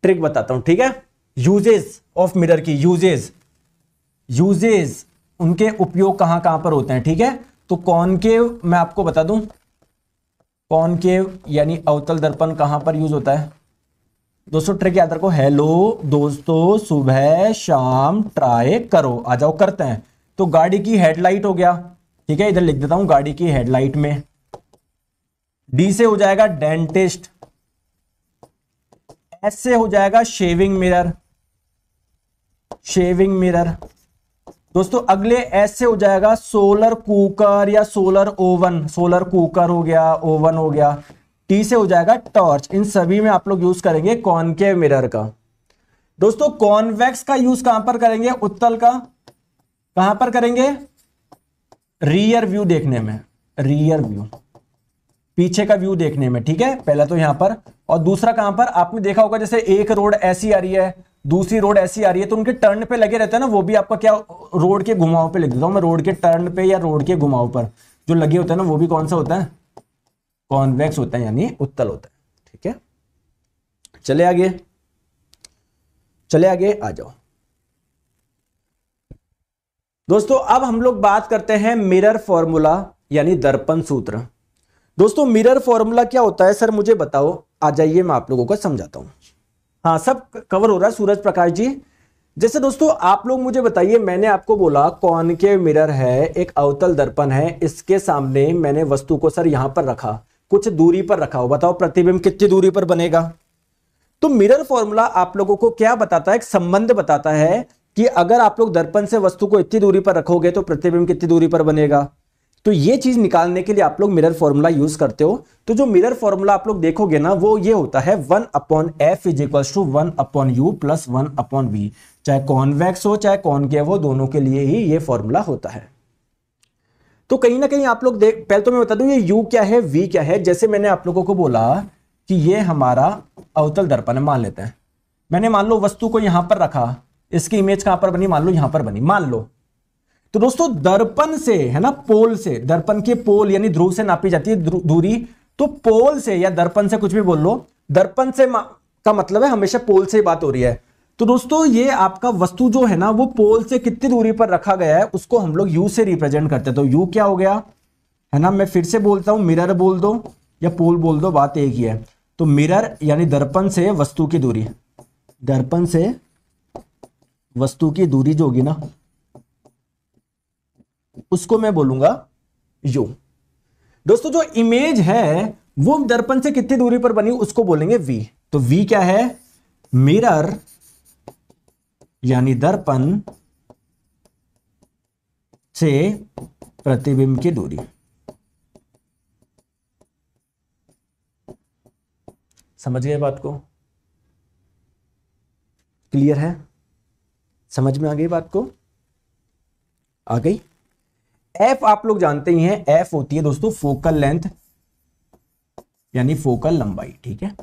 ट्रिक बताता हूं, ठीक है। यूजेस ऑफ मिरर की, यूजेस उनके उपयोग कहां कहां पर होते हैं, ठीक है। तो कॉनकेव मैं आपको बता दूं, कॉनकेव यानी अवतल दर्पण कहां पर यूज होता है। दोस्तों ट्रिक याद रखो, हेलो दोस्तों सुबह शाम ट्राई करो, आ जाओ करते हैं। तो गाड़ी की हेडलाइट हो गया, ठीक है, इधर लिख देता हूं गाड़ी की हेडलाइट में। डी से हो जाएगा डेंटिस्ट, एस से हो जाएगा शेविंग मिरर, शेविंग मिरर। दोस्तों अगले एस से हो जाएगा सोलर कुकर या सोलर ओवन, सोलर कुकर हो गया, ओवन हो गया। टी से हो जाएगा टॉर्च। इन सभी में आप लोग यूज करेंगे कॉनकेव मिरर का। दोस्तों कॉन्वेक्स का यूज कहां पर करेंगे, उत्तल का, कहां पर करेंगे? रियर व्यू देखने में, रियर व्यू, पीछे का व्यू देखने में, ठीक है। पहला तो यहां पर, और दूसरा कहां पर? आपने देखा होगा जैसे एक रोड ऐसी आ रही है, दूसरी रोड ऐसी आ रही है, तो उनके टर्न पे लगे रहते हैं ना, वो भी आपका क्या, रोड के घुमाव पे लिख देता हूं मैं, रोड के टर्न पे या रोड के घुमाव पर जो लगे होते हैं ना, वो भी कौन सा होता है? कॉन्वेक्स होता है, यानी उत्तल होता है, ठीक है। चले आगे, चले आगे, आ जाओ दोस्तों। अब हम लोग बात करते हैं मिरर फॉर्मूला यानी दर्पण सूत्र। दोस्तों मिरर फॉर्मूला क्या होता है सर, मुझे बताओ। आ जाइए, मैं आप लोगों को समझाता हूं। हाँ, सब कवर हो रहा है सूरज प्रकाश जी। जैसे दोस्तों आप लोग मुझे बताइए, मैंने आपको बोला कॉनकेव मिरर है, एक अवतल दर्पण है, इसके सामने मैंने वस्तु को सर यहां पर रखा, कुछ दूरी पर रखा हो, बताओ प्रतिबिंब कितनी दूरी पर बनेगा? तो मिरर फॉर्मूला आप लोगों को क्या बताता है? एक संबंध बताता है कि अगर आप लोग दर्पण से वस्तु को इतनी दूरी पर रखोगे तो प्रतिबिंब कितनी दूरी पर बनेगा। तो ये चीज निकालने के लिए आप लोग मिरर फॉर्मूला यूज करते हो। तो जो मिरर फॉर्मूला आप लोग देखोगे ना, वो ये होता है 1/f = 1/u + 1/v। चाहे कॉन्वेक्स हो चाहे कॉनकेव हो, दोनों के लिए ही ये फॉर्मूला होता है। तो कहीं ना कहीं आप लोग देख, पहले तो मैं बता दूं ये u क्या है, v क्या है। जैसे मैंने आप लोगों को बोला कि ये हमारा अवतल दर्पण है, मान लेते हैं। मैंने मान लो वस्तु को यहां पर रखा, इसकी इमेज कहां पर बनी? मान लो यहां पर बनी, मान लो। तो दोस्तों दर्पण से, है ना, पोल से, दर्पण के पोल यानी ध्रुव से नापी जाती है दूरी। तो पोल से या दर्पण से, कुछ भी बोल लो, दर्पण से का मतलब है हमेशा पोल से बात हो रही है। तो दोस्तों ये आपका वस्तु जो है ना, वो पोल से कितनी दूरी पर रखा गया है, उसको हम लोग यू से रिप्रेजेंट करते हैं। तो यू क्या हो गया, है ना, मैं फिर से बोलता हूं, मिरर बोल दो या पोल बोल दो, बात एक ही है। तो मिरर यानी दर्पण से वस्तु की दूरी, दर्पण से वस्तु की दूरी जो होगी ना, उसको मैं बोलूंगा यू। दोस्तों जो इमेज है वो दर्पण से कितनी दूरी पर बनी, उसको बोलेंगे वी। तो वी क्या है? मिरर यानी दर्पण से प्रतिबिंब की दूरी। समझ गए बात को? क्लियर है? समझ में आ गई बात को? आ गई। एफ आप लोग जानते ही हैं, एफ होती है दोस्तों फोकल लेंथ यानी फोकल लंबाई, ठीक है।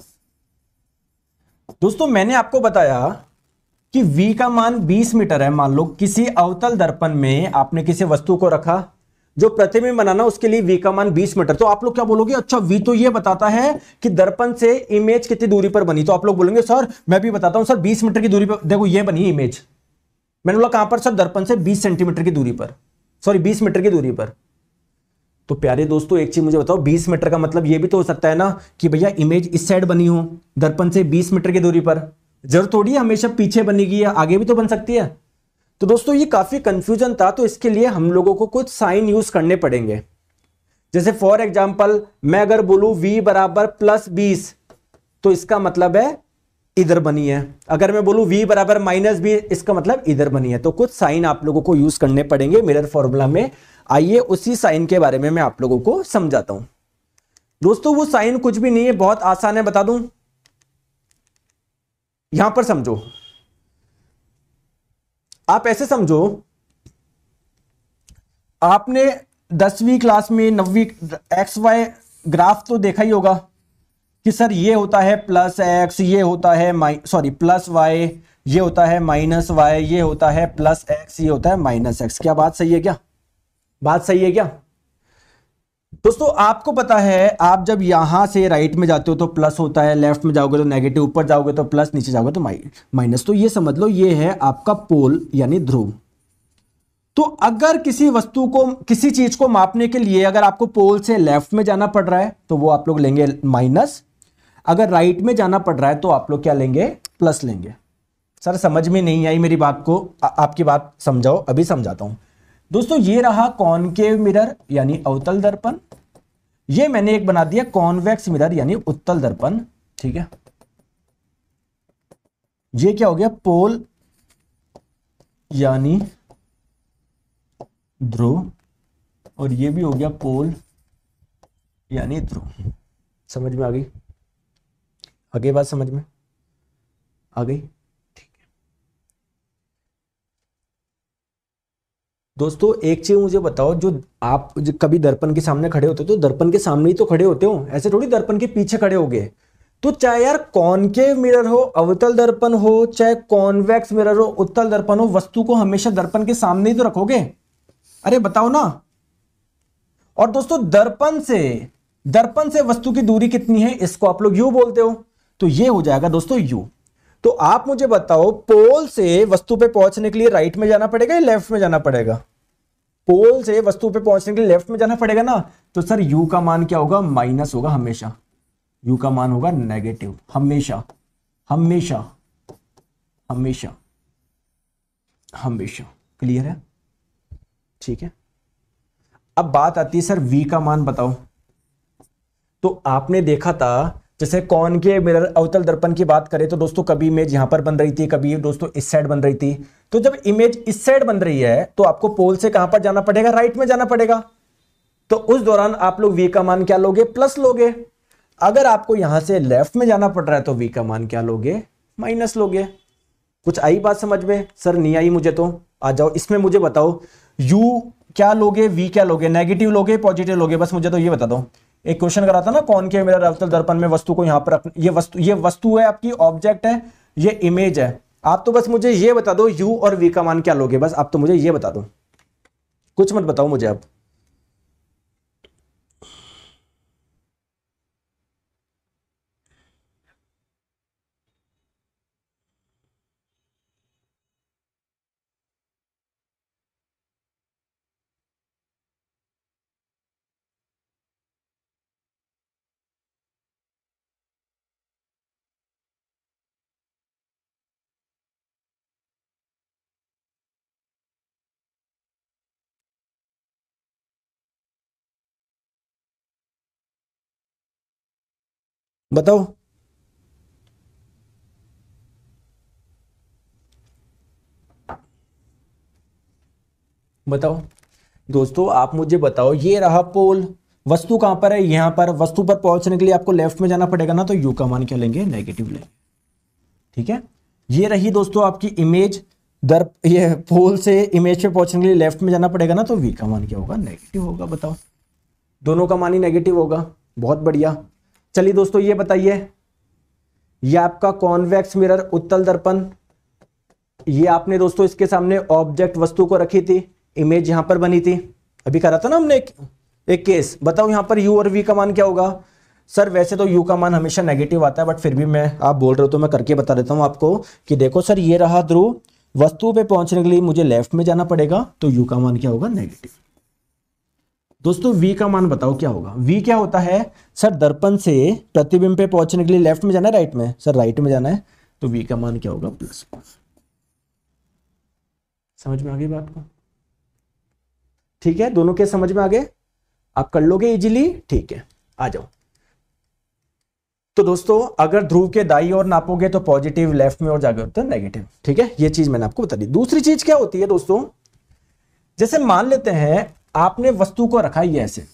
दोस्तों मैंने आपको बताया कि v का मान 20 मीटर है। मान लो किसी अवतल दर्पण में आपने किसी वस्तु को रखा, जो प्रतिबिंब बनाना उसके लिए v का मान 20 मीटर। तो आप लोग क्या बोलोगे? अच्छा v तो ये बताता है कि दर्पण से इमेज कितनी दूरी पर बनी। तो आप लोग बोलेंगे सर मैं भी बताता हूं सर, 20 मीटर की दूरी पर देखो ये बनी इमेज। मैंने बोला कहां पर सर? दर्पण से 20 सेंटीमीटर की दूरी पर, सॉरी 20 मीटर की दूरी पर। तो प्यारे दोस्तों एक चीज मुझे बताओ, 20 मीटर का मतलब यह भी तो हो सकता है ना कि भैया इमेज इस साइड बनी हो दर्पण से 20 मीटर की दूरी पर। जरूर थोड़ी है हमेशा पीछे बनेगी, या आगे भी तो बन सकती है। तो दोस्तों ये काफी कंफ्यूजन था, तो इसके लिए हम लोगों को कुछ साइन यूज करने पड़ेंगे। जैसे फॉर एग्जाम्पल मैं अगर बोलूं v = +20, तो इसका मतलब है इधर बनी है। अगर मैं बोलूं v = -20, इसका मतलब इधर बनी है। तो कुछ साइन आप लोगों को यूज करने पड़ेंगे मिरर फॉर्मूला में। आइए उसी साइन के बारे में मैं आप लोगों को समझाता हूं। दोस्तों वो साइन कुछ भी नहीं है, बहुत आसान है, बता दूं। यहां पर समझो, आप ऐसे समझो, आपने 10वीं क्लास में 9वीं XY ग्राफ तो देखा ही होगा कि सर ये होता है +x, ये होता है +y, ये होता है -y, ये होता है +x, ये होता है -x। क्या बात सही है? क्या बात सही है? क्या दोस्तों आपको पता है, आप जब यहां से राइट में जाते हो तो प्लस होता है, लेफ्ट में जाओगे तो नेगेटिव, ऊपर जाओगे तो प्लस, नीचे जाओगे तो माइनस। तो ये समझ लो ये है आपका पोल यानी ध्रुव। तो अगर किसी वस्तु को, किसी चीज को मापने के लिए अगर आपको पोल से लेफ्ट में जाना पड़ रहा है तो वो आप लोग लेंगे माइनस, अगर राइट में जाना पड़ रहा है तो आप लोग क्या लेंगे? प्लस लेंगे। सर समझ में नहीं आई मेरी बात को, आपकी बात समझाओ, अभी समझाता हूं। दोस्तों ये रहा कॉनकेव मिरर यानी अवतल दर्पण, ये मैंने एक बना दिया कॉन्वेक्स मिरर यानी उत्तल दर्पण, ठीक है। ये क्या हो गया? पोल यानी ध्रुव, और ये भी हो गया पोल यानी ध्रुव। समझ में आ गई? आगे बात समझ में आ गई? ठीक है। दोस्तों एक चीज मुझे बताओ, जो आप कभी दर्पण के सामने खड़े होते हो तो दर्पण के सामने ही तो खड़े होते हो, ऐसे थोड़ी दर्पण के पीछे खड़े होगे। तो चाहे यार कॉनकेव मिरर हो, अवतल दर्पण हो, चाहे कॉन्वेक्स मिरर हो, उत्तल दर्पण हो, वस्तु को हमेशा दर्पण के सामने ही तो रखोगे। अरे बताओ ना। और दोस्तों दर्पण से वस्तु की दूरी कितनी है, इसको आप लोग यू बोलते हो, तो ये हो जाएगा दोस्तों यू। तो आप मुझे बताओ, पोल से वस्तु पे पहुंचने के लिए राइट में जाना पड़ेगा या लेफ्ट में जाना पड़ेगा? पोल से वस्तु पे पहुंचने के लिए लेफ्ट में जाना पड़ेगा ना। तो सर यू का मान क्या होगा? माइनस होगा हमेशा। यू का मान होगा नेगेटिव हमेशा हमेशा हमेशा हमेशा। क्लियर है? ठीक है। अब बात आती है सर वी का मान बताओ। तो आपने देखा था जैसे कॉनकेव मिरर, अवतल दर्पण की बात करें तो दोस्तों कभी इमेज यहां पर बन रही थी, कभी दोस्तों इस साइड बन रही थी। तो जब इमेज इस साइड बन रही है तो आपको पोल से कहां पर जाना पड़ेगा? राइट में जाना पड़ेगा। तो उस दौरान आप लोग वी का मान क्या लोगे? प्लस लोगे। अगर आपको यहां से लेफ्ट में जाना पड़ रहा है तो वी का मान क्या लोगे? माइनस लोगे। कुछ आई बात समझ में? सर नहीं आई मुझे तो आ जाओ इसमें मुझे बताओ, यू क्या लोगे, वी क्या लोगे? नेगेटिव लोगे, पॉजिटिव लोगे? बस मुझे तो ये बता दो। एक क्वेश्चन करा था ना कॉनकेव मिरर, अवतल दर्पण में वस्तु को यहां पर ये वस्तु है आपकी, ऑब्जेक्ट है, ये इमेज है। आप तो बस मुझे ये बता दो यू और वी का मान क्या लोगे, बस आप तो मुझे ये बता दो, कुछ मत बताओ मुझे आप। बताओ। बताओ दोस्तों, आप मुझे बताओ, ये रहा पोल, वस्तु कहां पर है? यहां पर। वस्तु पर पहुंचने के लिए आपको लेफ्ट में जाना पड़ेगा ना, तो यू का मान क्या लेंगे? नेगेटिव लेंगे। ठीक है। ये रही दोस्तों आपकी इमेज, ये पोल से इमेज पे पहुंचने के लिए लेफ्ट में जाना पड़ेगा ना, तो वी का मान क्या होगा? नेगेटिव होगा। बताओ, दोनों का मान ही नेगेटिव होगा। बहुत बढ़िया। चलिए दोस्तों ये बताइए, ये आपका कॉन्वेक्स मिरर, उत्तल दर्पण, ये आपने दोस्तों इसके सामने ऑब्जेक्ट वस्तु को रखी थी, इमेज यहां पर बनी थी, अभी करा था ना हमने एक केस। बताओ यहां पर यू और वी का मान क्या होगा? सर वैसे तो यू का मान हमेशा नेगेटिव आता है, बट फिर भी मैं, आप बोल रहे हो तो मैं करके बता देता हूं आपको कि देखो सर, ये रहा ध्रुव, वस्तु पे पहुंचने के लिए मुझे लेफ्ट में जाना पड़ेगा, तो यू का मान क्या होगा? नेगेटिव। दोस्तों वी का मान बताओ क्या होगा? वी क्या होता है? सर दर्पण से प्रतिबिंब पे पहुंचने के लिए लेफ्ट में जाना है, राइट में? सर राइट में जाना है, तो वी का मान क्या होगा? प्लस। समझ में आ गई बात को? ठीक है, दोनों के समझ में आ गए? आप कर लोगे इजीली? ठीक है, आ जाओ। तो दोस्तों अगर ध्रुव के दाई ओर नापोगे तो पॉजिटिव, लेफ्ट में और जागे होता है नेगेटिव। ठीक है, ये चीज मैंने आपको बता दी। दूसरी चीज क्या होती है दोस्तों, जैसे मान लेते हैं आपने वस्तु को रखा ही ऐसे,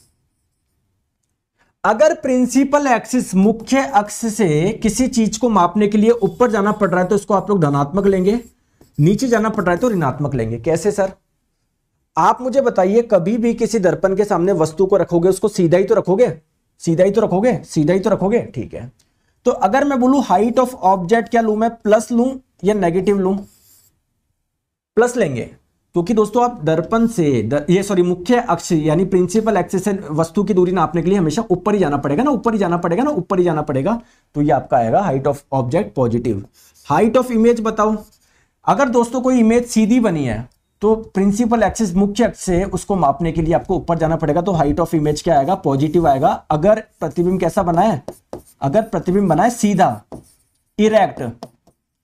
अगर प्रिंसिपल एक्सिस, मुख्य अक्ष से किसी चीज को मापने के लिए ऊपर जाना पड़ रहा है तो इसको आप लोग धनात्मक लेंगे, नीचे जाना पड़ रहा है तो ऋणात्मक लेंगे। कैसे सर? आप मुझे बताइए, कभी भी किसी दर्पण के सामने वस्तु को रखोगे, उसको सीधा ही तो रखोगे, सीधा ही तो रखोगे, सीधा ही तो रखोगे। ठीक है, तो अगर मैं बोलूं हाइट ऑफ ऑब्जेक्ट क्या लूं मैं? प्लस लूं या नेगेटिव लूं? प्लस लेंगे, क्योंकि दोस्तों आप दर्पण से मुख्य अक्ष यानी प्रिंसिपल एक्सिस से वस्तु की दूरी नापने के लिए हमेशा ऊपर ही जाना पड़ेगा ना, ऊपर ही जाना पड़ेगा ना, ऊपर ही जाना पड़ेगा। तो ये आपका आएगा height of object positive. Height of image बताओ, अगर दोस्तों कोई इमेज सीधी बनी है तो प्रिंसिपल एक्सिस, मुख्य अक्ष से उसको मापने के लिए आपको ऊपर जाना पड़ेगा, तो हाइट ऑफ इमेज क्या आएगा? पॉजिटिव आएगा। अगर प्रतिबिंब कैसा बना है? अगर प्रतिबिंब बना है सीधा, इरेक्ट।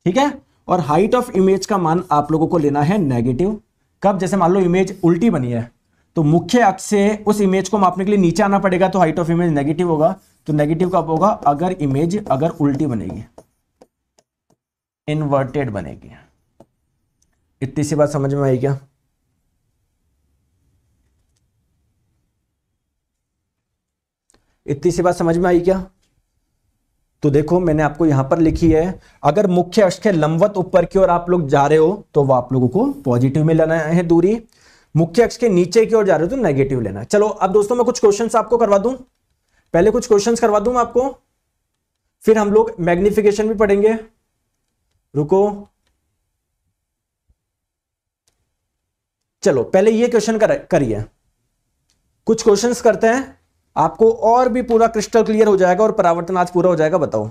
ठीक है, और हाइट ऑफ इमेज का मान आप लोगों को लेना है नेगेटिव। कब? जैसे मान लो इमेज उल्टी बनी है तो मुख्य अक्ष से उस इमेज को मापने के लिए नीचे आना पड़ेगा, तो हाइट ऑफ इमेज नेगेटिव होगा। तो नेगेटिव कब होगा? अगर इमेज अगर उल्टी बनेगी, इन्वर्टेड बनेगी। इतनी सी बात समझ में आई क्या? इतनी सी बात समझ में आई क्या? तो देखो मैंने आपको यहां पर लिखी है, अगर मुख्य अक्ष के लंबवत ऊपर की ओर आप लोग जा रहे हो तो वो आप लोगों को पॉजिटिव में लेना है दूरी। मुख्य अक्ष के नीचे की ओर जा रहे हो तो नेगेटिव लेना है। चलो अब दोस्तों मैं कुछ क्वेश्चंस आपको करवा दूं, पहले कुछ क्वेश्चंस करवा दूं आपको, फिर हम लोग मैग्निफिकेशन भी पढ़ेंगे। रुको, चलो पहले ये क्वेश्चन करिए, कुछ क्वेश्चंस करते हैं, आपको और भी पूरा क्रिस्टल क्लियर हो जाएगा और परावर्तन आज पूरा हो जाएगा। बताओ,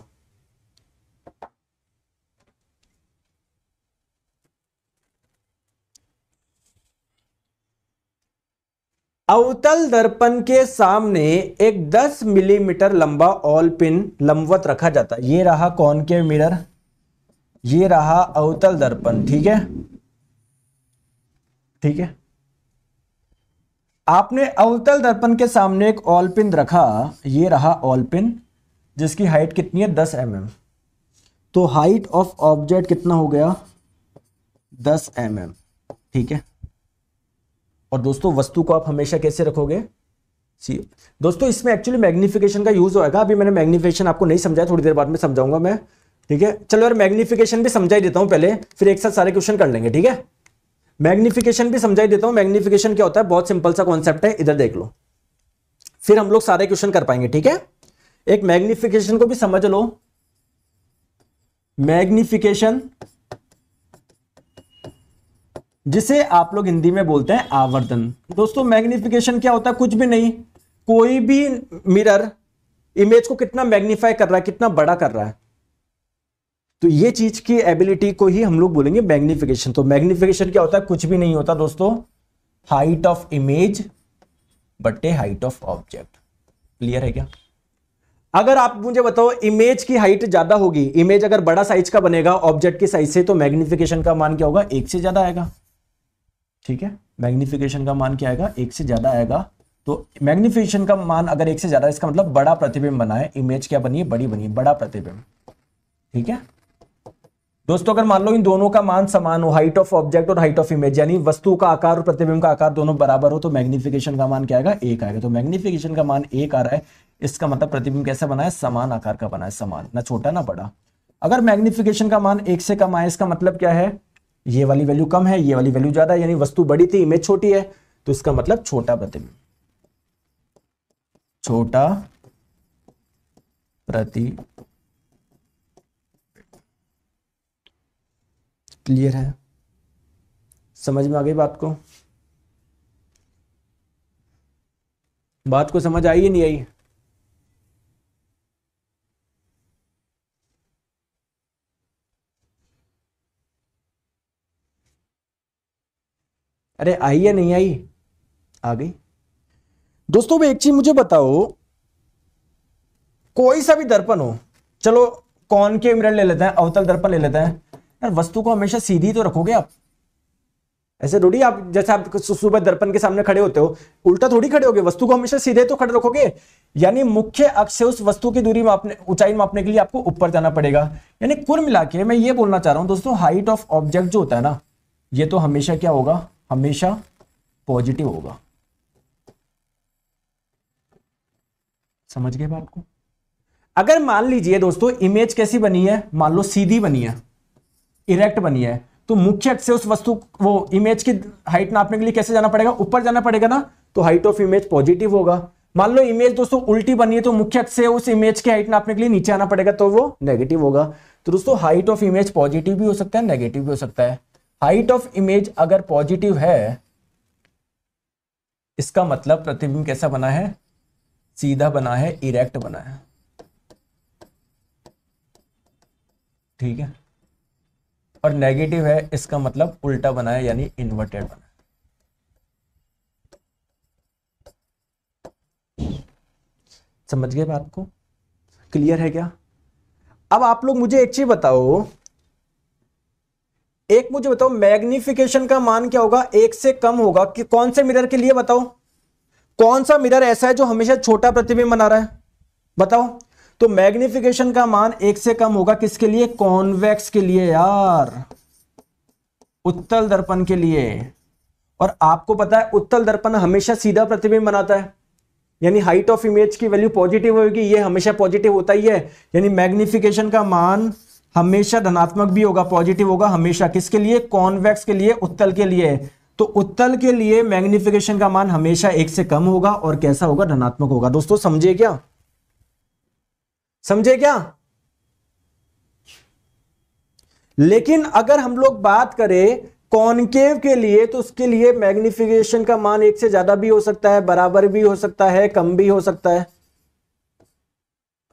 अवतल दर्पण के सामने एक 10 मिलीमीटर लंबा ऑल पिन लंबवत रखा जाता है। ये रहा कॉनकेव मिरर, ये रहा अवतल दर्पण, ठीक है, ठीक है। आपने अवतल दर्पण के सामने एक ऑल पिन रखा, ये रहा ऑल पिन, जिसकी हाइट कितनी है 10 mm। तो हाइट ऑफ ऑब्जेक्ट कितना हो गया 10 mm, ठीक है। और दोस्तों वस्तु को आप हमेशा कैसे रखोगे, सी। दोस्तों इसमें एक्चुअली मैग्निफिकेशन का यूज होगा, अभी मैंने मैग्निफिकेशन आपको नहीं समझाया, थोड़ी देर बाद में समझाऊंगा मैं, ठीक है। चलो यार मैग्निफिकेशन भी समझा ही देता हूं पहले, फिर एक साथ सारे क्वेश्चन कर लेंगे, ठीक है। मैग्निफिकेशन भी समझा ही देता हूं। मैग्निफिकेशन क्या होता है, बहुत सिंपल सा कॉन्सेप्ट है, इधर देख लो, फिर हम लोग सारे क्वेश्चन कर पाएंगे, ठीक है। एक मैग्निफिकेशन को भी समझ लो। मैग्निफिकेशन जिसे आप लोग हिंदी में बोलते हैं आवर्धन। दोस्तों मैग्निफिकेशन क्या होता है, कुछ भी नहीं, कोई भी मिरर इमेज को कितना मैग्नीफाई कर रहा है, कितना बड़ा कर रहा है, तो ये चीज की एबिलिटी को ही हम लोग बोलेंगे मैग्निफिकेशन। तो मैग्निफिकेशन क्या होता है, कुछ भी नहीं होता दोस्तों, हाइट ऑफ इमेज बटे हाइट ऑफ ऑब्जेक्ट। क्लियर है क्या? अगर आप मुझे बताओ इमेज की हाइट ज्यादा होगी, इमेज अगर बड़ा साइज का बनेगा ऑब्जेक्ट की साइज से, तो मैग्निफिकेशन का मान क्या होगा, 1 से ज्यादा आएगा, ठीक है। मैग्निफिकेशन का मान क्या आएगा, 1 से ज्यादा आएगा। तो मैग्निफिकेशन का मान अगर 1 से ज्यादा, इसका मतलब बड़ा प्रतिबिंब बना है, इमेज क्या बनी है, बड़ी बनी है, बड़ा प्रतिबिंब, ठीक है। दोस्तों अगर मान लो इन दोनों का मान समान हो, हाइट ऑफ ऑब्जेक्ट और हाइट ऑफ इमेज, यानी वस्तु का आकार और प्रतिबिंब का आकार दोनों बराबर हो, तो मैग्निफिकेशन का मान क्या आएगा, 1 आएगा। तो मैग्निफिकेशन का मान 1 आ रहा है, इसका मतलब प्रतिबिंब कैसा बना है, समान आकार का बना है, समान, ना छोटा ना बड़ा। अगर मैग्निफिकेशन का मान 1 से कम आए, इसका मतलब क्या है, ये वाली वैल्यू कम है, ये वाली वैल्यू ज्यादा है, यानी वस्तु बड़ी थी इमेज छोटी है, तो इसका मतलब छोटा प्रतिबिंब, छोटा प्रतिबिंब। क्लियर है? समझ में आ गई बात को? बात को समझ आई या नहीं आई? अरे आई या नहीं आई? आ गई। दोस्तों एक चीज मुझे बताओ, कोई सा भी दर्पण हो, चलो कॉनकेव मिरर ले लेते हैं, अवतल दर्पण ले लेते हैं, यार वस्तु को हमेशा सीधी तो रखोगे आप, ऐसे थोड़ी आप जैसे आप सुबह दर्पण के सामने खड़े होते हो उल्टा थोड़ी खड़े होगे, वस्तु को हमेशा सीधे तो खड़े रखोगे। यानी मुख्य अक्ष से उस वस्तु की दूरी मापने, ऊंचाई मापने के लिए आपको ऊपर जाना पड़ेगा। यानी कुल मिला के मैं ये बोलना चाह रहा हूं दोस्तों, हाइट ऑफ ऑब्जेक्ट जो होता है ना, ये तो हमेशा क्या होगा, हमेशा पॉजिटिव होगा। समझ गए बात को? अगर मान लीजिए दोस्तों इमेज कैसी बनी है, मान लो सीधी बनी है, इरेक्ट बनी है, तो मुख्य अक्ष से उस वस्तु, वो इमेज की हाइट नापने के लिए कैसे जाना पड़ेगा, ऊपर जाना पड़ेगा ना, तो हाइट ऑफ इमेज पॉजिटिव होगा। मान लो इमेज दोस्तों उल्टी बनी है, तो मुख्य अक्ष से उस इमेज की हाइट नापने के लिए नीचे आना पड़ेगा, तो वो नेगेटिव होगा। तो दोस्तों हाइट ऑफ इमेज पॉजिटिव भी हो सकता है, नेगेटिव भी हो सकता है। हाइट ऑफ इमेज अगर पॉजिटिव है, इसका मतलब प्रतिबिंब कैसा बना है, सीधा बना है, इरेक्ट बना है, ठीक है। और नेगेटिव है, इसका मतलब उल्टा बना है, यानी इन्वर्टेड बना है। समझ गए बात को? क्लियर है क्या? अब आप लोग मुझे एक चीज बताओ, मैग्निफिकेशन का मान क्या होगा, 1 से कम होगा कि कौन से मिरर के लिए? बताओ कौन सा मिरर ऐसा है जो हमेशा छोटा प्रतिबिंब बना रहा है, बताओ। तो मैग्निफिकेशन का मान 1 से कम होगा किसके लिए, कॉन्वेक्स के लिए यार, उत्तल दर्पण के लिए। और आपको पता है उत्तल दर्पण हमेशा सीधा प्रतिबिंब बनाता है, यानी हाइट ऑफ इमेज की वैल्यू पॉजिटिव होगी, ये हमेशा पॉजिटिव होता ही है, यानी मैग्निफिकेशन का मान हमेशा धनात्मक भी होगा, पॉजिटिव होगा हमेशा, किसके लिए, कॉन्वेक्स के लिए, उत्तल के लिए। तो उत्तल के लिए मैग्निफिकेशन का मान हमेशा 1 से कम होगा और कैसा होगा, धनात्मक होगा। दोस्तों समझे क्या, समझे क्या? लेकिन अगर हम लोग बात करें कॉनकेव के लिए, तो उसके लिए मैग्निफिकेशन का मान 1 से ज्यादा भी हो सकता है, बराबर भी हो सकता है, कम भी हो सकता है,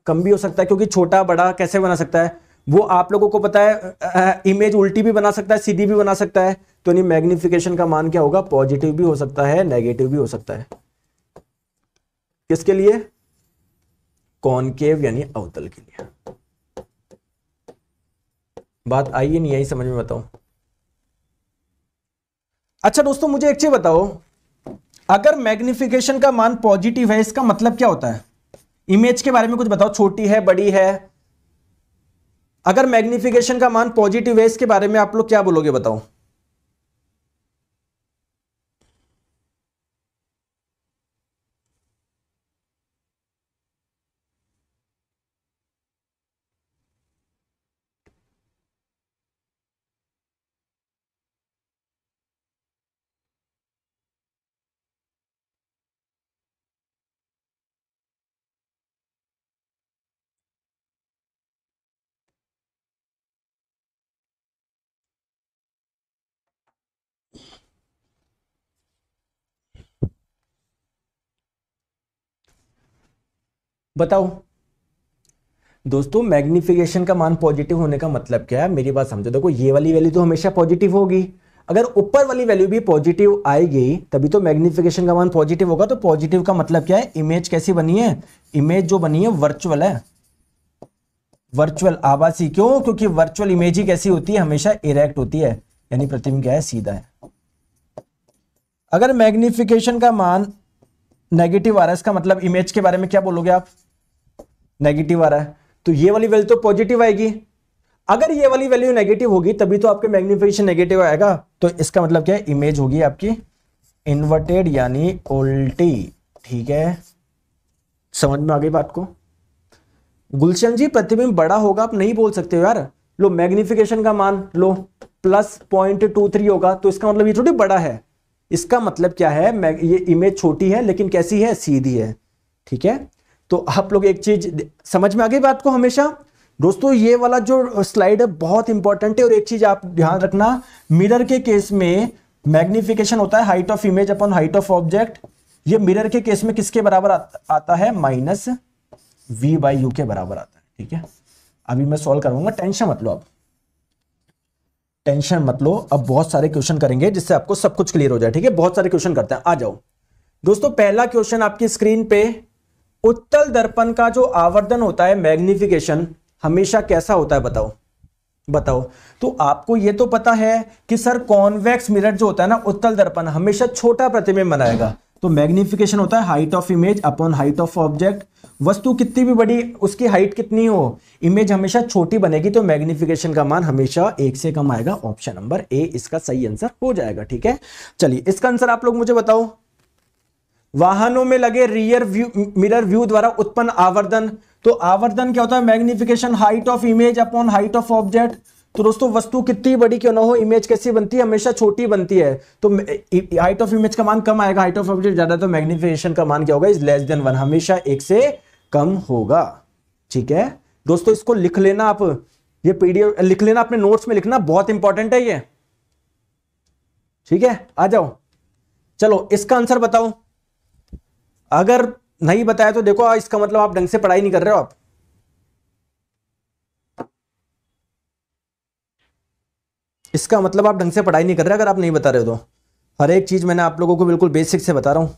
कम भी हो सकता है, क्योंकि छोटा बड़ा कैसे बना सकता है वो आप लोगों को पता है। इमेज उल्टी भी बना सकता है, सीधी भी बना सकता है। तो नहीं, मैग्निफिकेशन का मान क्या होगा, पॉजिटिव भी हो सकता है, नेगेटिव भी हो सकता है। किसके लिए? कॉनकेव यानी अवतल के लिए। बात आई नहीं आई समझ में, बताओ। अच्छा दोस्तों मुझे एक चीज बताओ, अगर मैग्निफिकेशन का मान पॉजिटिव है इसका मतलब क्या होता है? इमेज के बारे में कुछ बताओ, छोटी है बड़ी है। अगर मैग्निफिकेशन का मान पॉजिटिव है इसके बारे में आप लोग क्या बोलोगे, बताओ। बताओ दोस्तों, मैग्निफिकेशन का मान पॉजिटिव होने का मतलब क्या है, मेरी बात समझो। देखो ये वाली वैल्यू तो हमेशा पॉजिटिव होगी, अगर ऊपर वाली वैल्यू भी पॉजिटिव आएगी तभी तो मैग्निफिकेशन का मान पॉजिटिव होगा। तो पॉजिटिव का मतलब क्या है, इमेज कैसी बनी है, इमेज जो बनी है वर्चुअल है, वर्चुअल आभासी। क्यों? क्योंकि वर्चुअल इमेज ही कैसी होती है, हमेशा इरेक्ट होती है, यानी प्रतिबिंब क्या है, सीधा है। अगर मैग्निफिकेशन का मान नेगेटिव आ रहा है इसका मतलब इमेज के बारे में क्या बोलोगे आप, नेगेटिव आ रहा है, तो ये वाली वैल्यू तो पॉजिटिव आएगी। अगर ये वाली वैल्यू नेगेटिव होगी तभी तो आपके मैग्निफिकेशन नेगेटिव आएगा। तो इसका मतलब क्या है, इमेज होगी आपकी इन्वर्टेड यानी उल्टी। ठीक है, समझ में आ गई बात को? गुलशन जी प्रतिबिंब बड़ा होगा आप नहीं बोल सकते हो यार। लो मैग्निफिकेशन का मान लो +0.23 होगा, तो इसका मतलब ये थोड़ी बड़ा है। इसका मतलब क्या है, ये इमेज छोटी है लेकिन कैसी है, सीधी है। ठीक है, तो आप लोग एक चीज समझ में आ गई बात को। हमेशा दोस्तों ये वाला जो स्लाइड है बहुत इंपॉर्टेंट है। और एक चीज आप ध्यान रखना, मिरर के केस में मैग्निफिकेशन होता है height of image upon height of object. ये मिरर के केस में किसके बराबर आता है, -v/u के बराबर आता है। ठीक है, अभी मैं सॉल्व करवाऊंगा, टेंशन मत लो, अब टेंशन मत लो। अब बहुत सारे क्वेश्चन करेंगे जिससे आपको सब कुछ क्लियर हो जाए। ठीक है, बहुत सारे क्वेश्चन करते हैं, आ जाओ दोस्तों। पहला क्वेश्चन आपकी स्क्रीन पे, उत्तल दर्पण का जो आवर्धन होता है मैग्निफिकेशन हमेशा कैसा होता है, बताओ बताओ। तो आपको ये तो पता है कि सर कॉन्वेक्स मिरर जो होता है ना, उत्तल दर्पण हमेशा छोटा प्रतिबिंब बनाएगा। तो मैग्निफिकेशन होता है height of image upon height of object. वस्तु कितनी भी बड़ी उसकी हाइट कितनी हो, इमेज हमेशा छोटी बनेगी, तो मैग्निफिकेशन का मान हमेशा 1 से कम आएगा। ऑप्शन नंबर ए इसका सही आंसर हो जाएगा। ठीक है, चलिए इसका आंसर आप लोग मुझे बताओ। वाहनों में लगे रियर व्यू मिरर व्यू द्वारा उत्पन्न आवर्धन, तो आवर्धन क्या होता है, magnification height of image upon height of object. तो दोस्तों वस्तु कितनी बड़ी क्यों ना हो, इमेज कैसी बनती है, हमेशा छोटी बनती है। तो हाइट ऑफ इमेज का मान कम आएगा, हाइट ऑफ ऑब्जेक्ट ज्यादा, तो मैग्निफिकेशन का मान क्या होगा, इज लेस देन 1, हमेशा 1 से कम होगा। ठीक है दोस्तों, इसको लिख लेना आप, ये पीडीएफ लिख लेना, अपने नोट्स में लिखना, बहुत इंपॉर्टेंट है ये। ठीक है, आ जाओ, चलो इसका आंसर बताओ। अगर नहीं बताया तो देखो इसका मतलब आप ढंग से पढ़ाई नहीं कर रहे हो। आप इसका मतलब आप ढंग से पढ़ाई नहीं कर रहे अगर आप नहीं बता रहे हो तो। हर एक चीज मैंने आप लोगों को बिल्कुल बेसिक से बता रहा हूं।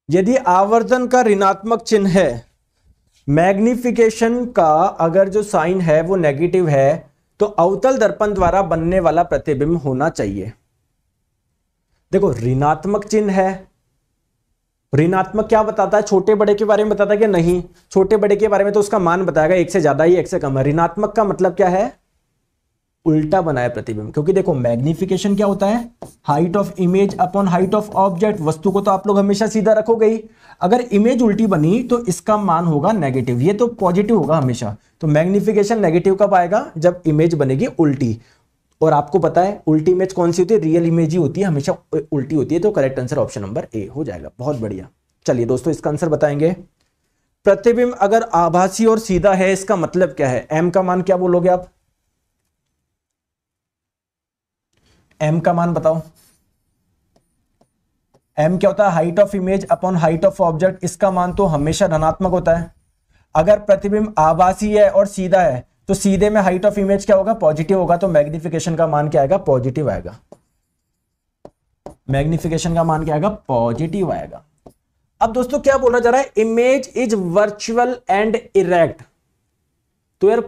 यदि आवर्धन का ऋणात्मक चिन्ह है, मैग्निफिकेशन का अगर जो साइन है वो नेगेटिव है, तो अवतल दर्पण द्वारा बनने वाला प्रतिबिंब होना चाहिए। देखो ऋणात्मक चिन्ह है, ऋणात्मक क्या बताता है, छोटे बड़े के बारे में बताता है कि नहीं, छोटे बड़े के बारे में तो उसका मान बताएगा 1 से ज्यादा ही 1 से कम है। ऋणात्मक का मतलब क्या है, उल्टा बनाए प्रतिबिंब, क्योंकि देखो मैग्निफिकेशन क्या होता है, height of image upon height of object. वस्तु को तो आप लोग हमेशा सीधा रखोगे ही, अगर इमेज उल्टी बनी तो इसका मान होगा नेगेटिव, ये तो पॉजिटिव होगा हमेशा। तो मैग्निफिकेशन नेगेटिव कब आएगा, जब इमेज बनेगी उल्टी। और आपको पता है उल्टी इमेज कौन सी होती है, रियल इमेज ही होती है, हमेशा उल्टी होती है। तो correct answer option number A हो जाएगा। बहुत बढ़िया। चलिए दोस्तों इसका आंसर बताएंगे। प्रतिबिंब अगर आभासी और सीधा है इसका मतलब क्या है, एम का मान क्या बोलोगे आप, एम का मान बताओ। एम क्या होता है, height of image upon height of object. इसका मान तो हमेशा धनात्मक होता है। अगर प्रतिबिंब आभासी है और सीधा है तो सीधे में हाइट ऑफ इमेज क्या होगा, पॉजिटिव होगा। तो मैग्निफिकेशन का मान क्या आएगा, पॉजिटिव आएगा। मैग्निफिकेशन का मान क्या आएगा, पॉजिटिव आएगा। अब दोस्तों क्या बोला जा रहा है, image is virtual and erect. तो यार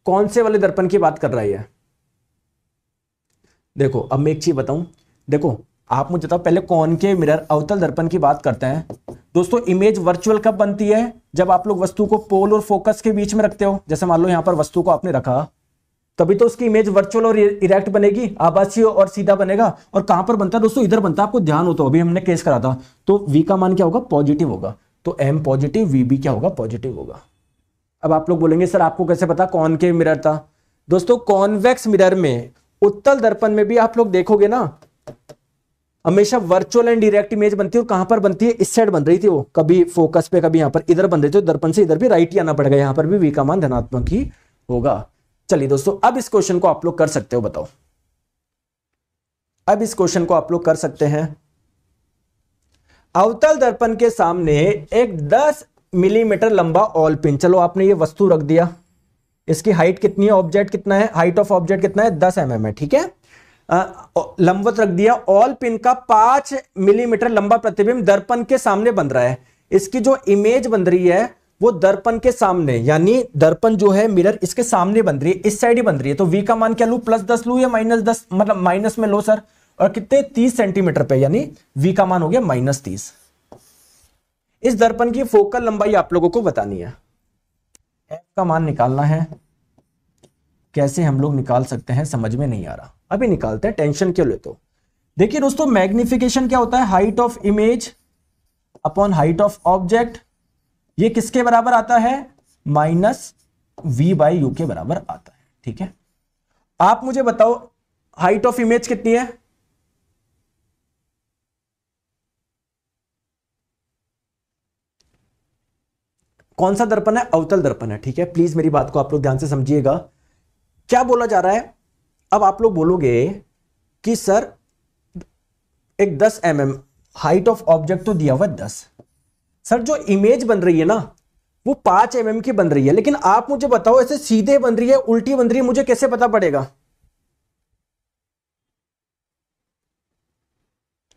कौन से वाले दर्पण की बात कर रहा है। देखो अब मैं एक चीज बताऊं, देखो आप मुझे बताओ, पहले कॉनकेव मिरर अवतल दर्पण की बात करते हैं। दोस्तों इमेज वर्चुअल कब बनती है, जब आप लोग वस्तु को पोल और फोकस के बीच में रखते हो। जैसे मान लो यहां पर वस्तु को आपने रखा, तभी तो उसकी इमेज वर्चुअल और इरेक्ट बनेगी, आभासी और सीधा बनेगा। और कहां पर बनता है दोस्तों, इधर बनता है। आपको ध्यान हो तो अभी हमने केस करा था। तो वी का मान क्या होगा, पॉजिटिव होगा। तो एम पॉजिटिव, वी भी क्या होगा, पॉजिटिव होगा। अब आप लोग बोलेंगे सर आपको कैसे पता कॉनकेव मिरर था। दोस्तों कॉन्वेक्स मिरर में, उत्तल दर्पण में भी आप लोग देखोगे ना, हमेशा वर्चुअल एंड डायरेक्ट इमेज बनती है। और कहां पर बनती है, इस साइड बन रही थी वो, कभी फोकस पे कभी यहां पर, इधर बन रही थी। दर्पण से इधर भी राइट ही आना पड़ेगा, यहां पर भी वी का मान धनात्मक ही होगा। चलिए दोस्तों अब इस क्वेश्चन को आप लोग कर सकते हो, बताओ। अब इस क्वेश्चन को आप लोग कर सकते हैं। अवतल दर्पण के सामने एक 10 मिलीमीटर लंबा ऑल पिन, चलो आपने ये वस्तु रख दिया, इसकी हाइट कितनी है, ऑब्जेक्ट कितना है, हाइट ऑफ ऑब्जेक्ट कितना है, 10 mm है, ठीक है। लंबवत रख दिया। ऑल पिन का 5 मिलीमीटर लंबा प्रतिबिंब दर्पण के सामने बन रहा है। इसकी जो इमेज बन रही है वो दर्पण के सामने, यानी दर्पण जो है मिरर इसके सामने बन रही है, इस साइड ही बन रही है। तो वी का मान क्या लू, +10 लू या -10, मतलब माइनस में लो सर। और कितने, 30 सेंटीमीटर पे, यानी वी का मान हो गया -30। इस दर्पण की फोकल लंबाई आप लोगों को बतानी है, एफ का मान निकालना है। कैसे हम लोग निकाल सकते हैं समझ में नहीं आ रहा, अभी निकालते हैं, टेंशन क्यों लेते हो। देखिए दोस्तों मैग्निफिकेशन क्या होता है, height of image upon height of object. ये किसके बराबर आता है, -v/u के बराबर आता है, ठीक है। आप मुझे बताओ हाइट ऑफ इमेज कितनी है, कौन सा दर्पण है, अवतल दर्पण है, ठीक है। प्लीज मेरी बात को आप लोग ध्यान से समझिएगा, क्या बोला जा रहा है। अब आप लोग बोलोगे कि सर एक 10 mm हाइट ऑफ ऑब्जेक्ट तो दिया हुआ है 10, सर जो इमेज बन रही है ना वो 5 mm की बन रही है, लेकिन आप मुझे बताओ ऐसे सीधे बन रही है, उल्टी बन रही है, मुझे कैसे पता पड़ेगा,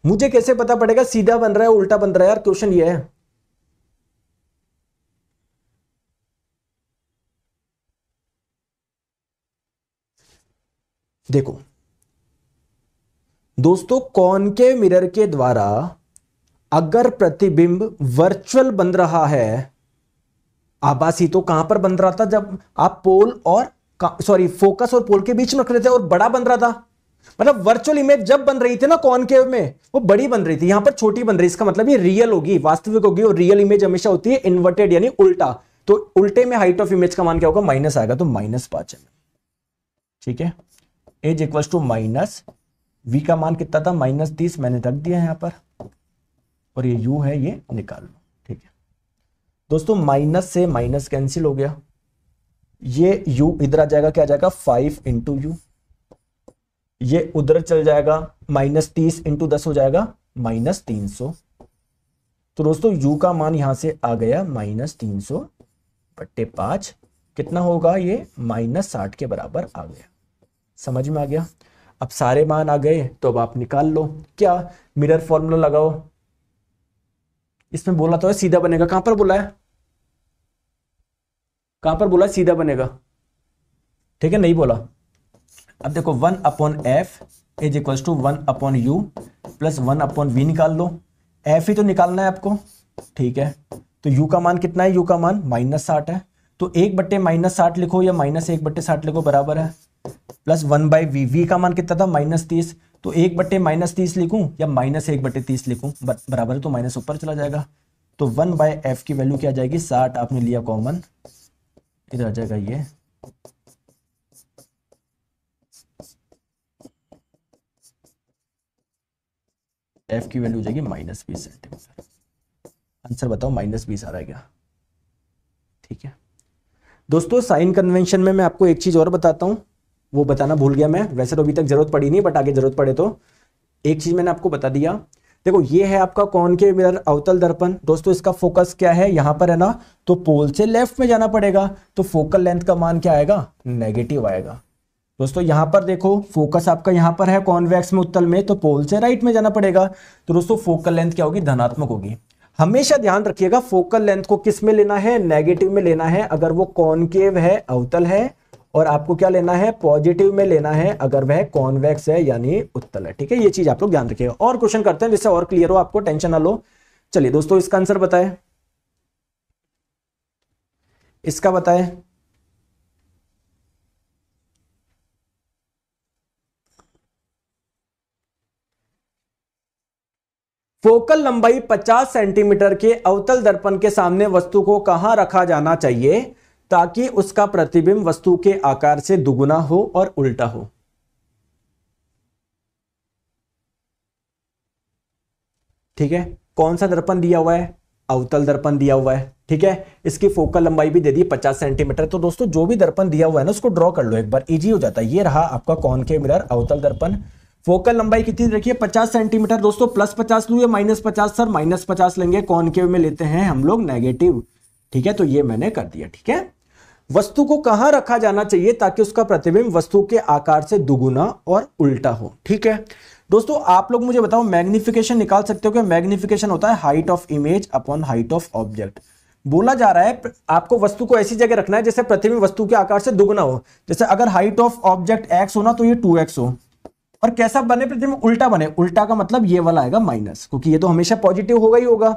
मुझे कैसे पता पड़ेगा सीधा बन रहा है उल्टा बन रहा है, यार क्वेश्चन ये है। देखो दोस्तों कॉनकेव मिरर के द्वारा अगर प्रतिबिंब वर्चुअल बन रहा है, आभासी तो कहां पर बन रहा था, जब आप पोल और फोकस और पोल के बीच में रख रहे थे और बड़ा बन रहा था। मतलब वर्चुअल इमेज जब बन रही थी ना कॉनकेव में, वो बड़ी बन रही थी, यहां पर छोटी बन रही। इसका मतलब ये रियल होगी, वास्तविक होगी। और रियल इमेज हमेशा होती है इन्वर्टेड यानी उल्टा। तो उल्टे में हाइट ऑफ इमेज का मान क्या होगा, माइनस आएगा, तो -5 mm, ठीक है। H equals to minus, v का मान कितना था, -30, मैंने रख दिया है यहां पर। और ये u है, ये निकाल लो, ठीक है दोस्तों। माइनस से माइनस कैंसिल हो गया, ये u इधर आ जाएगा, क्या आ जाएगा 5 × u, ये उधर चल जाएगा, -30 × 10 हो जाएगा -300। तो दोस्तों u का मान यहां से आ गया -300/5, कितना होगा ये, -60 के बराबर आ गया। समझ में आ गया। अब सारे मान आ गए तो अब आप निकाल लो, क्या, मिरर फॉर्मूला लगाओ। इसमें बोला तो है सीधा बनेगा, कहां पर बोला है, कहां पर बोला सीधा बनेगा, ठीक है, नहीं बोला। अब देखो 1/f is equals to 1/u plus 1/v निकाल लो। f ही तो निकालना है आपको, ठीक है। तो u का मान कितना है, u का मान -60 है। तो 1/-60 लिखो या -1/60 लिखो, बराबर है प्लस 1/v का मान कितना था -30, तो 1/-30 लिखूं या -1/30 लिखूं, बराबर है तो माइनस ऊपर चला जाएगा। तो 1/f की वैल्यू क्या आ जाएगी 60, आपने लिया कॉमन, इधर आ जाएगा ये f की वैल्यू हो जाएगी -20 सेंटीमीटर। आंसर बताओ -20 आ रहा है क्या? ठीक है दोस्तों, साइन कन्वेंशन में मैं आपको एक चीज और बताता हूं, वो बताना भूल गया मैं, वैसे तो अभी तक जरूरत पड़ी नहीं बट आगे जरूरत पड़े तो एक चीज मैंने आपको बता दिया। देखो ये है आपका कॉनकेव मिरर अवतल दर्पण। दोस्तों इसका फोकस क्या है, यहां पर है ना, तो पोल से लेफ्ट में जाना पड़ेगा, तो फोकल लेंथ का मान क्या आएगा, नेगेटिव आएगा। दोस्तों यहां पर देखो फोकस आपका यहां पर है कॉन्वेक्स में उत्तल में, तो पोल से राइट में जाना पड़ेगा, तो दोस्तों फोकल लेंथ क्या होगी, धनात्मक होगी। हमेशा ध्यान रखिएगा फोकल लेंथ को किस में लेना है, नेगेटिव में लेना है अगर वो कॉनकेव है, अवतल है, और आपको क्या लेना है, पॉजिटिव में लेना है अगर वह कॉन्वेक्स है यानी उत्तल है। ठीक है, ये चीज आप लोग ध्यान रखिएगा। और क्वेश्चन करते हैं जिससे और क्लियर हो, आपको टेंशन ना लो। चलिए दोस्तों इसका आंसर बताएं, इसका बताएं। फोकल लंबाई 50 सेंटीमीटर के अवतल दर्पण के सामने वस्तु को कहां रखा जाना चाहिए ताकि उसका प्रतिबिंब वस्तु के आकार से दुगुना हो और उल्टा हो? ठीक है, कौन सा दर्पण दिया हुआ है, अवतल दर्पण दिया हुआ है। ठीक है, इसकी फोकल लंबाई भी दे दी 50 सेंटीमीटर। तो दोस्तों जो भी दर्पण दिया हुआ है ना उसको ड्रॉ कर लो एक बार, इजी हो जाता है। ये रहा आपका कॉनकेव मिरर अवतल दर्पण, फोकल लंबाई कितनी रखिए 50 सेंटीमीटर। दोस्तों +50 लू या -50, सर -50 लेंगे, कॉनकेव में लेते हैं हम लोग नेगेटिव। ठीक है, तो ये मैंने कर दिया। ठीक है, वस्तु को कहां रखा जाना चाहिए ताकि उसका प्रतिबिंब वस्तु के आकार से दुगुना और उल्टा हो। ठीक है दोस्तों, आप लोग मुझे बताओ मैग्निफिकेशन निकाल सकते हो क्या? मैग्निफिकेशन होता है height of image upon height of object. बोला जा रहा है आपको वस्तु को ऐसी जगह रखना है जैसे प्रतिबिंब वस्तु के आकार से दुगुना हो। जैसे अगर हाइट ऑफ ऑब्जेक्ट x हो ना तो ये 2x हो, और कैसा बने प्रतिबिंब, उल्टा बने। उल्टा का मतलब ये वाला आएगा माइनस, क्योंकि ये तो हमेशा पॉजिटिव होगा ही होगा।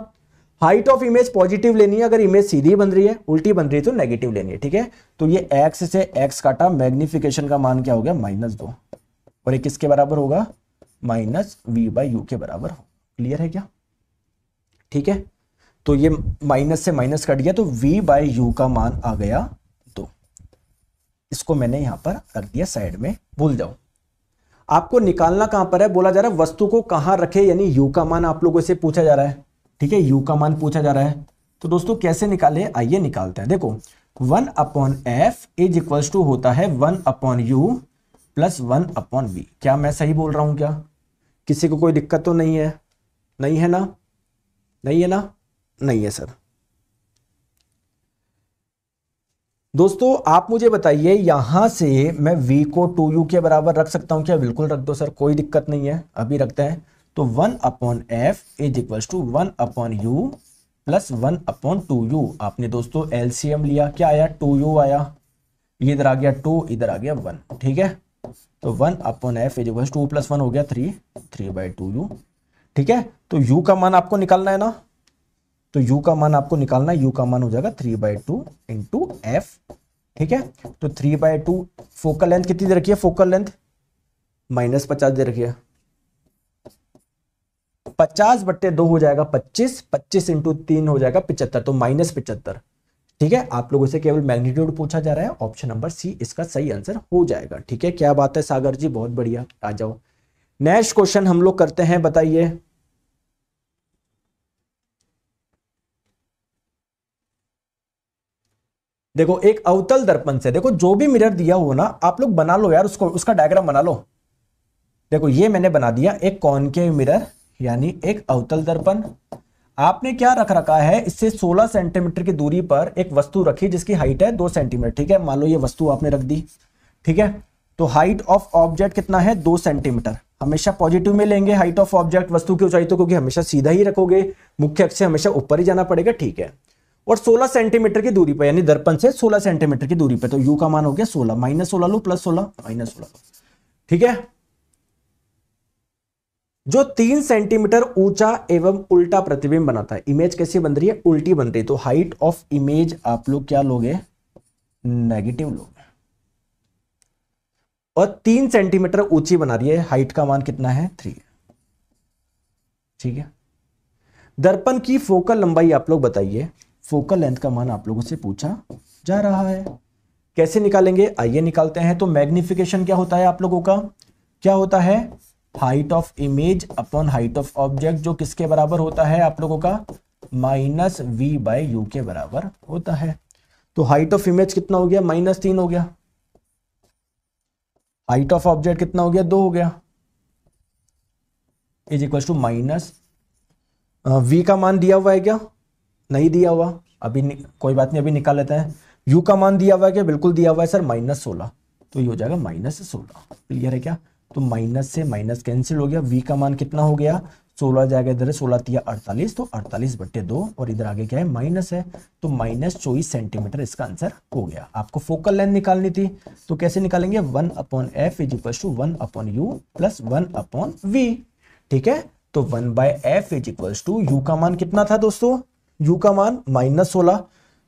हाइट ऑफ इमेज पॉजिटिव लेनी है, अगर इमेज सीधी बन रही है, उल्टी बन रही है तो नेगेटिव लेनी है। ठीक है, तो ये x से x काटा, मैग्निफिकेशन का मान क्या हो गया -2, और ये किसके बराबर होगा, -v/u के बराबर हो। क्लियर है क्या? ठीक है, तो ये माइनस से माइनस कट गया तो v/u का मान आ गया 2। इसको मैंने यहां पर रख दिया साइड में, भूल जाओ। आपको निकालना कहां पर है, बोला जा रहा है वस्तु को कहां रखे, यानी u का मान आप लोगों से पूछा जा रहा है। ठीक है, u का मान पूछा जा रहा है, तो दोस्तों कैसे निकाले, आइए निकालते हैं। देखो 1/f इज इक्वल्स टू होता है 1/u प्लस 1/v। क्या मैं सही बोल रहा हूं क्या? किसी को कोई दिक्कत तो नहीं है? नहीं है ना? नहीं है ना? नहीं है सर। दोस्तों आप मुझे बताइए, यहां से मैं v को 2u के बराबर रख सकता हूं क्या? बिल्कुल रख दो सर, कोई दिक्कत नहीं है, अभी रखते हैं। तो 1/f is equals to 1/u plus 1/2u। आपने दोस्तों एलसीएम लिया, क्या आया, 2u आया, ये इधर आ गया 2, इधर आ गया 1। ठीक है, तो 1/f इज इक्वल्स 2 + 1 हो गया 3, 3/2u। ठीक है, तो u का मान आपको निकालना है ना, तो u का मान आपको निकालना है, u का मान हो जाएगा 3/2 इंटू f। ठीक है, तो 3/2, फोकल लेंथ कितनी दे रखी है, फोकल लेंथ -50 दे रखी है, 50/2 हो जाएगा 25, 25 इंटू 3 हो जाएगा 75, तो -75। ठीक है, आप लोगों से केवल मैग्नीट्यूड पूछा जा रहा है, ऑप्शन नंबर सी इसका सही आंसर हो जाएगा। ठीक है, क्या बात है सागर जी, बहुत बढ़िया, आ जाओ। नेक्स्ट क्वेश्चन हम लोग करते हैं, बताइए। देखो एक अवतल दर्पण से, देखो जो भी मिरर दिया हो ना आप लोग बना लो यार, उसको उसका डायग्राम बना लो। देखो ये मैंने बना दिया एक कॉनकेव मिरर यानी एक अवतल दर्पण। आपने क्या रख रखा है, इससे 16 सेंटीमीटर की दूरी पर एक वस्तु रखी जिसकी हाइट है 2 सेंटीमीटर। ठीक है, मान लो ये वस्तु आपने रख दी। ठीक है, तो हाइट ऑफ ऑब्जेक्ट कितना है, 2 सेंटीमीटर। हमेशा पॉजिटिव में लेंगे हाइट ऑफ ऑब्जेक्ट, वस्तु की ऊंचाई तो क्योंकि हमेशा सीधा ही रखोगे, मुख्य अक्ष से हमेशा ऊपर ही जाना पड़ेगा। ठीक है, और 16 सेंटीमीटर की दूरी पर, यानी दर्पण से 16 सेंटीमीटर की दूरी पर, तो u का मान हो गया 16, -16 लो +16 -16। ठीक है, जो 3 सेंटीमीटर ऊंचा एवं उल्टा प्रतिबिंब बनाता है। इमेज कैसी बन रही है, उल्टी बन रही है, तो हाइट ऑफ इमेज आप लोग क्या लोगे, नेगेटिव लोगे। और 3 सेंटीमीटर ऊंची बना रही है। हाइट का मान कितना है? 3। ठीक है। दर्पण की फोकल लंबाई आप लोग बताइए। फोकल लेंथ का मान आप लोगों से पूछा जा रहा है। कैसे निकालेंगे? आइए निकालते हैं। तो मैग्निफिकेशन क्या होता है आप लोगों का? क्या होता है? Height of image upon height of object, जो किसके बराबर होता है आप लोगों का? -v/u के बराबर होता है। तो हाइट ऑफ इमेज कितना हो गया? -3 हो गया। हाइट ऑफ ऑब्जेक्ट कितना हो गया? 2 हो गया। Is equal to minus v का मान दिया हुआ है क्या? नहीं दिया हुआ। अभी कोई बात नहीं, अभी निकाल लेते हैं। u का मान दिया हुआ है क्या? बिल्कुल दिया हुआ है सर, -16। तो ये हो जाएगा -16। क्लियर है क्या? तो माइनस से माइनस कैंसिल हो गया। v का मान कितना हो गया? 16 जाएगा इधर, 16 तिया 48, तो 48/2, और इधर आगे क्या है? माइनस है, तो -24 सेंटीमीटर इसका आंसर हो गया। आपको फोकल लेंथ निकालनी थी, तो कैसे निकालेंगे? 1/f is equal to 1/u plus 1/v। ठीक है। तो 1/f is equal to u का मान कितना था दोस्तों? u का मान -16।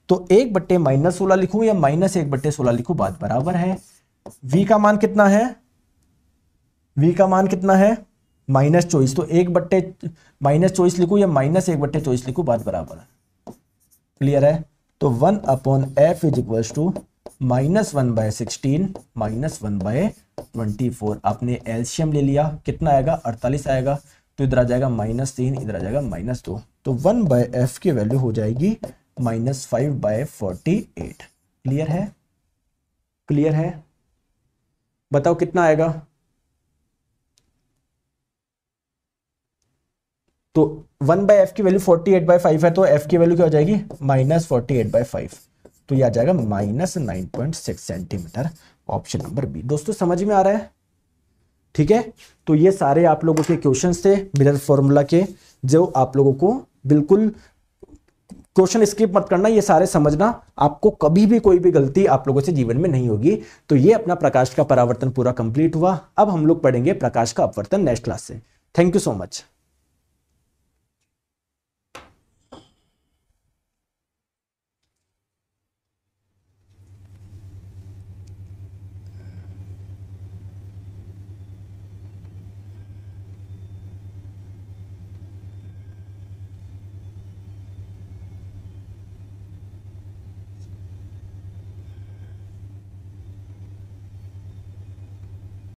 तो 1/-16 लिखूं या -1/16 लिखूं, बात बराबर है। v का मान कितना है? v का मान कितना है? -24। तो 1/-24 लिखूं या -1/24 लिखूं, बात बराबर है। क्लियर है? तो 1/f इज इक्वल टू -1/16 -1/24। आपने एलसीएम ले लिया, कितना आएगा? 48 आएगा। तो इधर आ जाएगा -3, इधर आ जाएगा -2। तो 1/f की वैल्यू हो जाएगी -5/48। क्लियर है? क्लियर है? बताओ कितना आएगा? तो 1/f की वैल्यू 48/5 है, तो f की वैल्यू क्या हो जाएगी? -48/5। तो यह आ जाएगा -9.6 सेंटीमीटर। Option number B. दोस्तों समझ में आ रहा है? ठीक है। तो ये सारे आप लोगों के क्वेश्चंस थे मिरर फॉर्मूला के, जो आप लोगों को बिल्कुल क्वेश्चन स्किप मत करना, ये सारे समझना। आपको कभी भी कोई भी गलती आप लोगों से जीवन में नहीं होगी। तो ये अपना प्रकाश का परावर्तन पूरा कंप्लीट हुआ। अब हम लोग पढ़ेंगे प्रकाश का अपवर्तन नेक्स्ट क्लास से। Thank you so much.